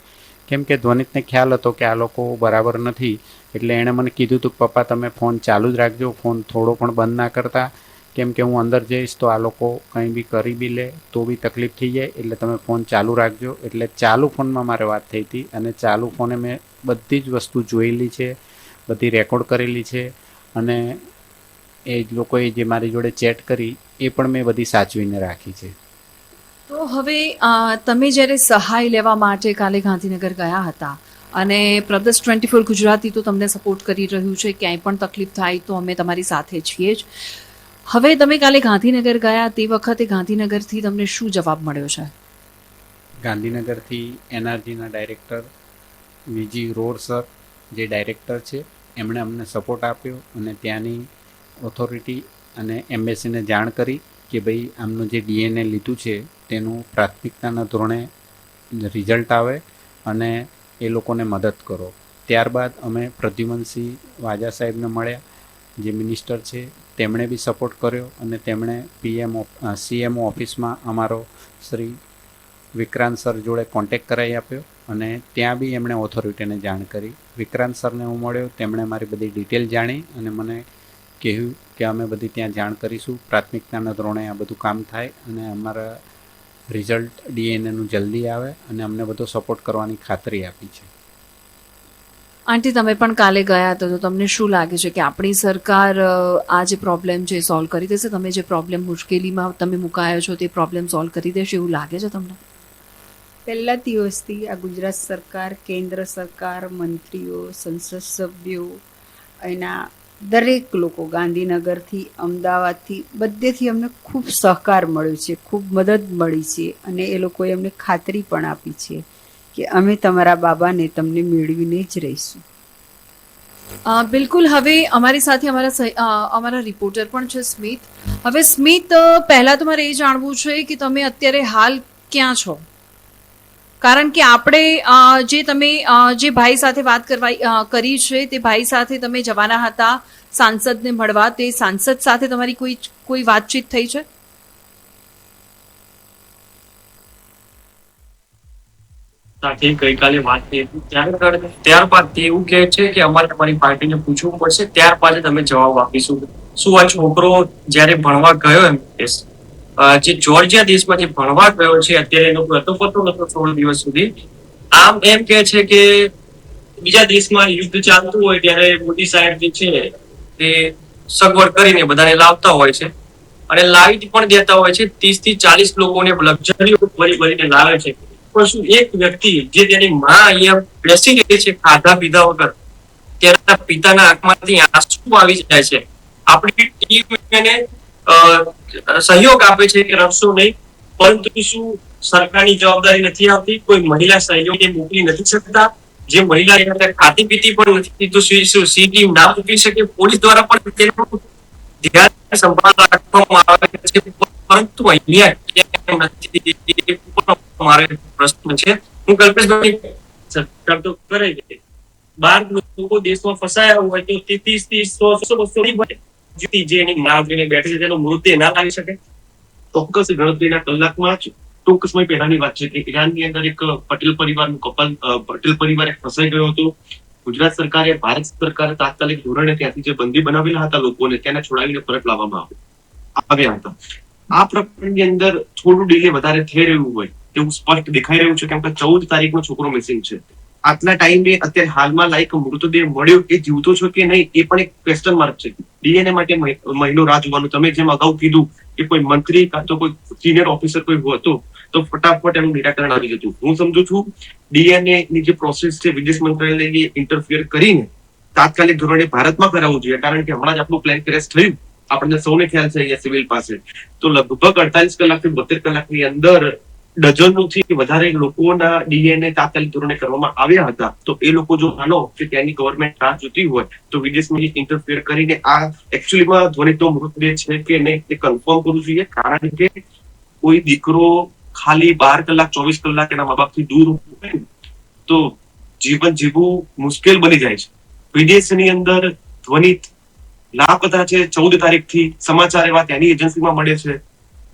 કેમ કે ધ્વનિતને ખ્યાલ હતો કે આ લોકો બરાબર નથી, એટલે એણે મને કીધું હતું કે પપ્પા તમે ફોન ચાલુ જ રાખજો, ફોન થોડો પણ બંધ ના કરતા, કેમ કે હું અંદર જઈશ તો આ લોકો કંઈ બી કરી બી લે તો બી તકલીફ થઈ જાય, એટલે તમે ફોન ચાલુ રાખજો. એટલે ચાલુ ફોનમાં મારે વાત થઈ હતી અને ચાલુ ફોને મેં બધી જ વસ્તુ જોયેલી છે, બધી રેકોર્ડ કરેલી છે અને એ લોકોએ જે મારી જોડે ચેટ કરી એ પણ મેં બધી સાચવીને રાખી છે. તો હવે તમે જ્યારે સહાય લેવા માટે કાલે ગાંધીનગર ગયા હતા અને પ્રદેશ 24 ગુજરાતી તો તમને સપોર્ટ કરી રહ્યું છે, ક્યાંય પણ તકલીફ થાય તો અમે તમારી સાથે છીએ જ. હવે તમે કાલે ગાંધીનગર ગયા તે વખતે ગાંધીનગરથી તમને શું જવાબ મળ્યો છે? ગાંધીનગરથી NRGના ડાયરેક્ટર વીજી રોડ સર જે ડાયરેક્ટર છે એમણે અમને સપોર્ટ આપ્યો અને ત્યાંની ઓથોરિટી અને એમ્બેસીને જાણ કરી કે ભાઈ આમનું જે DNA લીધું છે તેનું પ્રાથમિકતાના ધોરણે રિઝલ્ટ આવે અને એ લોકોને મદદ કરો. ત્યારબાદ અમે પ્રદ્યુમનસિંહ વાજા સાહેબને મળ્યા જે મિનિસ્ટર છે તેમણે બી સપોર્ટ કર્યો અને તેમણે CMO ઓફિસમાં અમારો શ્રી વિક્રાંત સર જોડે કોન્ટેક કરાવી આપ્યો અને ત્યાં બી એમણે ઓથોરિટીને જાણ કરી. વિક્રાંત સરને હું મળ્યો, તેમણે મારી બધી ડિટેલ જાણી અને મને કહ્યું કે અમે બધી ત્યાં જાણ કરીશું, પ્રાથમિકતાના ધોરણે આ બધું કામ થાય અને અમારા રિઝલ્ટ DNAનું જલ્દી આવે અને અમને બધો સપોર્ટ કરવાની ખાતરી આપી છે. આંટી, તમે પણ કાલે ગયા હતા, તો તમને શું લાગે છે કે આપણી સરકાર આ જે પ્રોબ્લેમ છે સોલ્વ કરી દેશે? તમે જે પ્રોબ્લેમ મુશ્કેલીમાં તમે મુકાયો છો તે પ્રોબ્લેમ સોલ્વ કરી દેશે એવું લાગે છે તમને? પહેલા દિવસથી આ ગુજરાત સરકાર, કેન્દ્ર સરકાર, મંત્રીઓ, સંસદ સભ્યો, એના દરેક લોકો ગાંધીનગરથી, અમદાવાદથી, બધેથી અમને ખૂબ સહકાર મળ્યો છે, ખૂબ મદદ મળી છે અને એ લોકોએ અમને ખાતરી પણ આપી છે કે અમે તમારા બાબાને તમને મેળવીને જ રહીશું. બિલકુલ. હવે અમારી સાથે અમારા રિપોર્ટર પણ છે સ્મિત. હવે સ્મિત, પહેલાં તો મારે એ જાણવું છે કે તમે અત્યારે હાલ ક્યાં છો? કારણ કે આપણે જે ભાઈ સાથે વાત કરી છે તે ભાઈ સાથે તમે જવાના હતા સાંસદને મળવા. તે સાંસદ સાથે તમારી કોઈ વાતચીત થઈ છે? સાથે ગઈકાલે વાત થઈ હતી. ત્યારબાદ તે એવું કહે છે કે અમારે તમારી પાર્ટીને પૂછવું પડશે, ત્યારબાદ જ અમે જવાબ આપીશું. શું આ છોકરો જ્યારે ભણવા ગયો એમ જે જોર્જિયા દેશમાંથી ભણવા ગયો છે, અત્યારે એનો હતો 16 દિવસ સુધી, આમ એમ કે છે કે બીજા દેશમાં યુદ્ધ ચાલતું હોય ત્યારે મોદી સાહેબ જે છે તે સગવડ કરીને બધાને લાવતા હોય છે અને લાવી પણ દેતા હોય છે. 30 થી 40 લોકોને લક્ઝરી ભરીને લાવે છે. પણ શું એક વ્યક્તિ જે તેની માં અહીંયા બેસી રહી છે ખાધા પીધા વગર, તેના પિતાના આંખમાંથી આંસુ આવી જાય છે. આપણી ટીમ એને સહયોગ આપે છે કે રડશો નહીં, પરંતુ શું સરકારની જવાબદારી નથી આવતી? કોઈ મહિલા સહયોગી મોકલી નથી શકતા? જે મહિલા ખાતી પીતી પણ નથી, તો શું સી ટીમ ના મોકલી શકે? પોલીસ દ્વારા પણ તેનું ધ્યાન સંભાળ રાખવામાં આવે છે, પરંતુ અહીંયા નથી. મારો પ્રશ્ન છે, હું કલ્પેશભાઈ સરકાર તો કરે છે, 12 લોકો દેશમાં ફસાયા હોય તો 30 થી 100 જે એની નામ લઈને બેઠી છે તેનો મૃતદેહ ના લાવી શકે? ચોક્કસ ગણતરીના કલાકમાં જ ટૂંક સમય પહેલાની વાત છે કે ઈરાનની અંદર એક પટેલ પરિવાર એક ફસાઈ ગયો હતો. ગુજરાત સરકારે, ભારત સરકારે તાત્કાલિક ધોરણે ત્યાંથી જે બંદી બનાવેલા હતા લોકોને, તેને છોડાવીને પરત લાવવામાં આવ્યા હતા. આ પ્રકરણની અંદર થોડું ડીલે વધારે થઈ રહ્યું હોય તેવું સ્પષ્ટ દેખાઈ રહ્યું છે, કેમ કે 14 તારીખનો છોકરો મિસિંગ છે. આટલા ટાઈમે અત્યારે હાલમાં લાઈક મૃતદેહ મળ્યો, એ જીવતો છો કે નહીં એ પણ એક ક્વેશ્ચન માર્ક છે. DNA માટે મહિનો રાહ જોવાનું. તમે જેમ અગાઉ કીધું કે કોઈ મંત્રી કાં તો કોઈ સિનિયર ઓફિસર કોઈ હતો તો ફટાફટ એનું નિરાકરણ આવી જતું. હું સમજુ છું DNA ની જે પ્રોસેસ છે વિદેશ મંત્રાલયે ઇન્ટરફિયર કરીને તાત્કાલિક ધોરણે ભારતમાં કરાવવું જોઈએ, કારણ કે હમણાં જ આપણું પ્લેન ક્રેશ થયું, આપણને સૌને ખ્યાલ છે અહીંયા સિવિલ પાસે, તો લગભગ 48 કલાકથી 72 કલાકની અંદર ડઝનોથી વધારે લોકોના DNA તાત્કાલિક ધોરણે કરવામાં આવ્યા હતા. તો એ લોકો જો માનો કે ત્યાંની ગવર્મેન્ટ રાહ જોતી હોય તો વિદેશમાં ઇન્ટરફિયર કરીને આ એકચ્યુઅલીમાં ધ્વનિતનો મૃતદેહ છે કે નહીં તે કન્ફર્મ કરવું જોઈએ, કારણ કે કોઈ દીકરો ખાલી 12 કલાક 24 કલાક એના મા બાપથી દૂર હોય તો જીવન જીવવું મુશ્કેલ બની જાય છે. વિદેશની અંદર ધ્વનિત લાપતા છે. 14 તારીખથી સમાચાર એવા ત્યાંની એજન્સીમાં મળે છે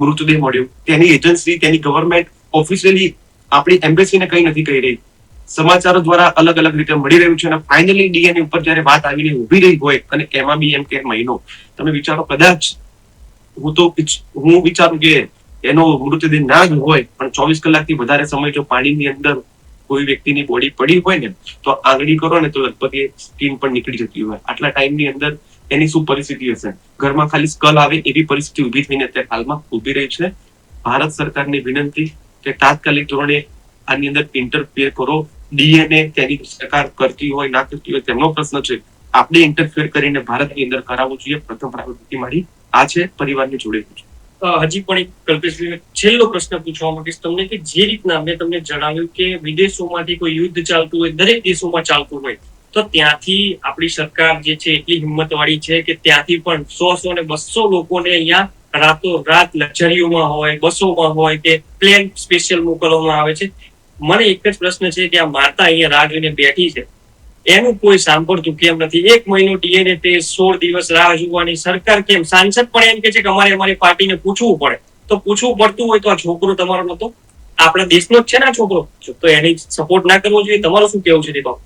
મૃતદેહ મળ્યો. તેની એજન્સી, તેની ગવર્મેન્ટ ઓફિશિયલી આપણી એમ્બેસીને કઈ નથી કહી રહી, સમાચારો દ્વારા અલગ અલગ રીતે મળી રહ્યું છે અને ફાઇનલી DNA ઉપર જયારે વાત આવીને ઉભી રહી હોય અને એમાં બી એમ કે મહિનો, તમે વિચારો, કદાચ હું વિચારું કે એનો મૃતદેહ ના જ હોય પણ 24 કલાકથી વધારે સમય જો પાણીની અંદર કોઈ વ્યક્તિની બોડી પડી હોય ને તો આંગળી કરો ને તો લગભગ એ સ્કીન પણ નીકળી જતી હોય. આટલા ટાઈમની અંદર એની શું પરિસ્થિતિ હશે? ઘરમાં ખાલી સ્કલ આવે એવી પરિસ્થિતિ ઉભી થઈને અત્યારે હાલમાં ઉભી રહી છે. ભારત સરકારની વિનંતી કે તાત્કાલિક ધોરણે આની અંદર ઇન્ટરફિયર કરો. DNA તેની સરકાર કરતી હોય ના કરતી હોય તેમનો પ્રશ્ન છે, આપણે ઇન્ટરફિયર કરીને ભારતની અંદર કરાવવું જોઈએ. પ્રથમ પ્રાયોરિટી મારી આ છે, પરિવારની જોડે છે. હજી પણ એક કલ્પેશભાઈ છેલ્લો પ્રશ્ન પૂછવા માંગીશ તમને કે જે રીતના મેં તમને જણાવ્યું કે વિદેશોમાંથી કોઈ યુદ્ધ ચાલતું હોય, દરેક દેશોમાં ચાલતું હોય, તો ત્યાંથી આપણી સરકાર જે છે એટલી હિંમત વાળી છે કે ત્યાંથી પણ 100 ને 200 લોકોને અહીંયા રાતોરાત લક્ઝરીઓમાં હોય, બસોમાં હોય કે પ્લેન સ્પેશિયલ મોકલવામાં આવે છે. મને એક જ પ્રશ્ન છે કે આ માતા અહીંયા રાહ જોઈને બેઠી છે, એનું કોઈ સાંભળતું કેમ નથી? 1 મહિનો DNA ટેસ્ટ, 16 દિવસ રાહ જોવાની, સરકાર કેમ? સાંસદ પણ એમ કે છે કે અમારી પાર્ટીને પૂછવું પડે. તો પૂછવું પડતું હોય તો આ છોકરો તમારો નતો? આપણા દેશનો જ છે ને આ છોકરો, તો એની સપોર્ટ ના કરવો જોઈએ. તમારું શું કેવું છે તે બાબત?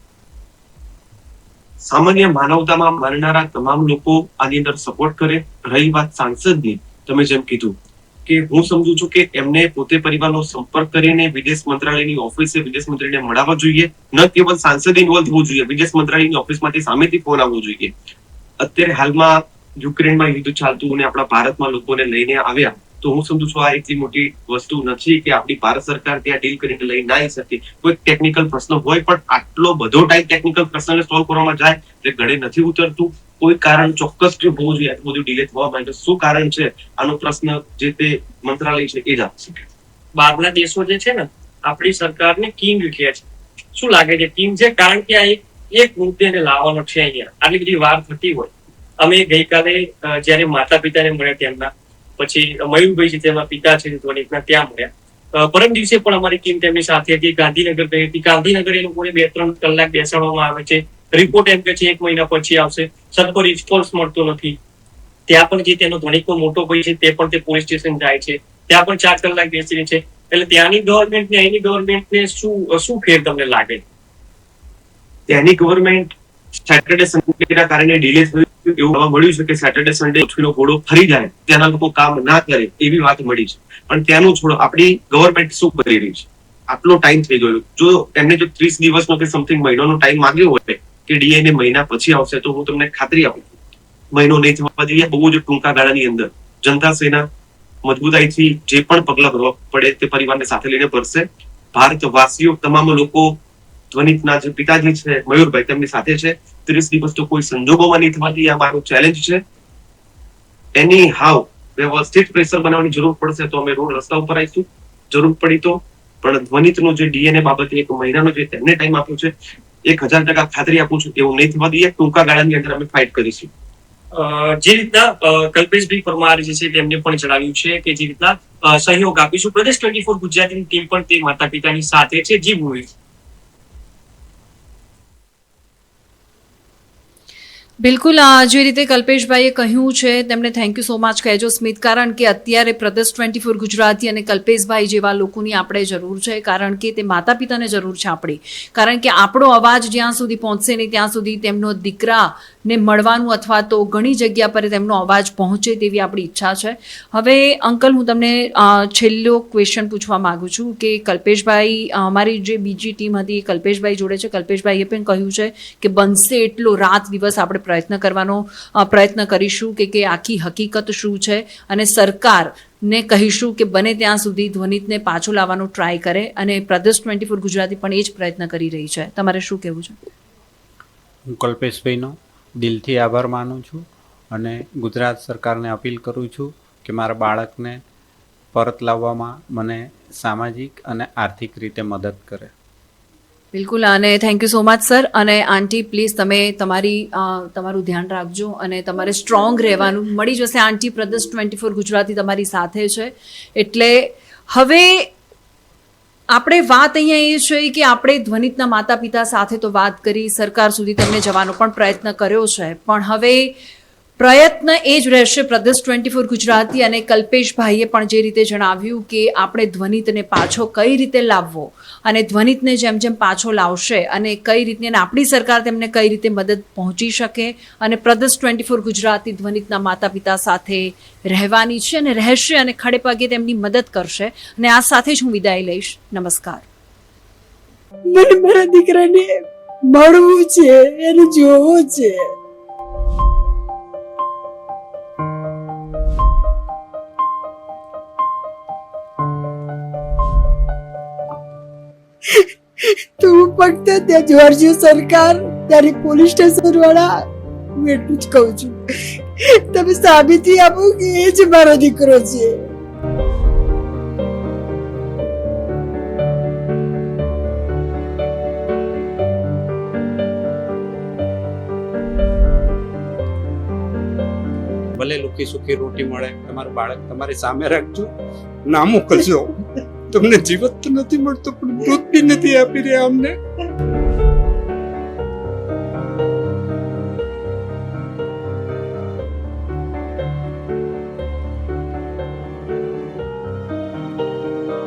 સામાન્ય માનવતામાં માનનારા તમામ લોકો આની અંદર સપોર્ટ કરે. રહી વાત સાંસદની, તમે જેમ કીધું કે હું સમજુ છું કે એમને પોતે પરિવારનો સંપર્ક કરીને વિદેશ મંત્રાલયની ઓફિસે વિદેશ મંત્રીને મળવા જોઈએ. ન કેવલ સાંસદ ઇન્વોલ્વ થવું જોઈએ, વિદેશ મંત્રાલયની ઓફિસમાંથી સામેથી ફોન આવવો જોઈએ. અત્યારે હાલમાં યુક્રેનમાં યુદ્ધ ચાલતું અને આપણા ભારતમાં લોકોને લઈને આવ્યા, તો હું સમજુ છું આ એટલી મોટી વસ્તુ નથી કે આપણી ભારત સરકાર ત્યાં ડીલ કરીને લઈ ના આવી શકે. કોઈ ટેકનિકલ પ્રશ્ન હોય, પણ આટલો બધો ટાઈમ ટેકનિકલ પ્રશ્નને સોલ્વ કરવામાં જાય એટલે ગળે નથી ઉતરતું. કોઈ કારણ ચોક્કસ જો હોવું જોઈએ આટલું બધું ડિલે થવા માટે. શું કારણ છે આનો પ્રશ્ન જે તે મંત્રાલય છે એ જ આપશે. બહારના દેશો જે છે ને, આપણી સરકારને કિંગ કહે છે. શું લાગે છે કિંગ છે? કારણ કે આ એક મુદ્દેને લાવવાનો છે અહીંયા. આટલી બધી વાર થતી હોય. અમે ગઈકાલે જયારે માતા પિતાને મળ્યા તેમના, પછી મયુરભાઈ છે તેમના પિતા છે ધ્વનિતના, ત્યાં મળ્યા. પરમ દિવસે પણ અમારી ટીમ તેમની સાથે હતી. ગાંધીનગર ગઈ હતી. ગાંધીનગર એ લોકોને 2-3 કલાક બેસાડવામાં આવે છે. રિપોર્ટ એમ કે છે 1 મહિના પછી આવશે. સરખો રિસ્પોન્સ મળતો નથી. ત્યાં પણ જે તેનો ધનિકનો મોટો ભાઈ છે તે પણ તે પોલીસ સ્ટેશન જાય છે. ત્યાં પણ 4 કલાક બેસીને છે. એટલે ત્યાંની ગવર્મેન્ટ ને અહીંની ગવર્મેન્ટને શું ફેર તમને લાગે? ત્યાંની ગવર્મેન્ટ સેટરડે સન્ડેના કારણે ડિલે થયું એવું જોવા મળ્યું છે કે સેટરડે સન્ડે પૃથ્વીનો ઘોડો ફરી જાય, ત્યાંના લોકો કામ ના કરે એવી વાત મળી છે. પણ ત્યાંનું છોડો, આપણી ગવર્મેન્ટ શું કરી રહી છે? આટલો ટાઈમ થઈ ગયો. જો એમને જો 30 દિવસનો કે સમથિંગ મહિનાનો ટાઈમ માંગ્યો હોય કે DNA મહિના પછી આવશે, તો હું તમને ખાતરી આપું મહિનો નહીં થવા દઈએ. બહુ જ ટૂંકા ગાળાની અંદર જનતા સેના મજબૂતાઈથી જે પણ પગલા ભરવા પડે તે પરિવારને સાથે લઈને ભરશે. ભારતવાસીઓ તમામ લોકો ધ્વનિતના જે પિતાજી છે મયુરભાઈ તેમની સાથે છે. 30 દિવસ તો કોઈ સંજોગોમાં નહીં થવા દઈએ. આ મારો ચેલેન્જ છે. એની હાવ વ્યવસ્થિત પ્રેશર બનાવવાની જરૂર પડશે તો અમે રોડ રસ્તા ઉપર આવીશું, જરૂર પડી તો. પણ ધ્વનિતનો જે DNA બાબતે 1 મહિનાનો જે તેમને ટાઈમ આપ્યો છે, 1000% ખાતરી આપું છું એવું નહીં થવા દઈએ. ટૂંકા ગાળાની અંદર અમે ફાઇટ કરીશું. જે રીતના કલ્પેશભાઈ પરમાર જે છે તેમને પણ જણાવ્યું છે કે જે રીતના સહયોગ આપીશું. પ્રદેશ 24 ગુજરાતીની ટીમ પણ તે માતા પિતાની સાથે છે. જી ભૂમિ. બિલકુલ, જે રીતે કલ્પેશભાઈએ કહ્યું છે તેમણે થેન્ક યુ સો મચ કહેજો સ્મિત, કારણ કે અત્યારે પ્રદેશ 24 ગુજરાતી અને કલ્પેશભાઈ જેવા લોકોની આપણે જરૂર છે. કારણ કે તે માતા પિતાને જરૂર છે આપણી. કારણ કે આપણો અવાજ જ્યાં સુધી પહોંચશે નહીં ત્યાં સુધી તેમનો દીકરાને મળવાનું અથવા તો ઘણી જગ્યા પર તેમનો અવાજ પહોંચે તેવી આપણી ઈચ્છા છે. હવે અંકલ, હું તમને છેલ્લો ક્વેશ્ચન પૂછવા માગું છું કે કલ્પેશભાઈ, અમારી જે બીજી ટીમ હતી એ કલ્પેશભાઈ જોડે છે. કલ્પેશભાઈએ પણ કહ્યું છે કે બનશે એટલો રાત દિવસ આપણે પ્રયત્ન કરીશું કે આખી હકીકત શું છે, અને સરકારને કહીશું કે બને ત્યાં સુધી ધ્વનિતને પાછો લાવવાનો ટ્રાય કરે. અને પ્રદેશ 24 ગુજરાતી પણ એ જ પ્રયત્ન કરી રહી છે. તમારે શું કહેવું છે? હું કલ્પેશભાઈનો દિલથી આભાર માનું છું અને ગુજરાત સરકારને અપીલ કરું છું કે મારા બાળકને પરત લાવવામાં મને સામાજિક અને આર્થિક રીતે મદદ કરે. બિલકુલ, અને thank you so much sir. અને આંટી પ્લીઝ તમે તમારું ધ્યાન રાખજો અને તમારે સ્ટ્રોંગ રહેવાનું. મળી જશે આંટી, પ્રદેશ 24 ગુજરાતી તમારી સાથે છે. એટલે હવે આપણે વાત અહીંયા એ છે કે આપણે ધ્વનિતના માતા પિતા સાથે તો વાત કરી, સરકાર સુધી તેમને જવાનો પણ પ્રયત્ન કર્યો છે, પણ હવે પ્રયત્ન એ જ રહેશે પ્રદેશ 24 ગુજરાતી અને કલ્પેશભાઈએ પણ જે રીતે જણાવ્યું કે આપણે ધ્વનિતને પાછો કઈ રીતે લાવવો અને ધ્વનિતને જેમ જેમ પાછો લાવશે અને કઈ રીતે, અને આપણી સરકાર તેમને કઈ રીતે મદદ પહોંચી શકે, અને પ્રદેશ 24 ગુજરાતી ધ્વનિતના માતા પિતા સાથે રહેવાની છે અને રહેશે અને ખડે પગે તેમની મદદ કરશે. અને આ સાથે જ હું વિદાય લઈશ. નમસ્કાર. મને મારા દીકરાને મળવું છે, એને જોવું છે. તો હું ફક્ત ત્યાં જોરજી સરકાર, ત્યાંની પોલીસ સ્ટેશન વાળા, હું એટલું જ કહું છું, તમે સાબિતી આપો કે એ જ મારો દીકરો છે. ભલે લુકી સુખી રોટી મળે, તમારું બાળક તમારી સામે રાખજો, ના મોકલજો. તમને જીવત તો નથી મળતો પણ દૂધ બી નથી આપી રહ્યા અમને.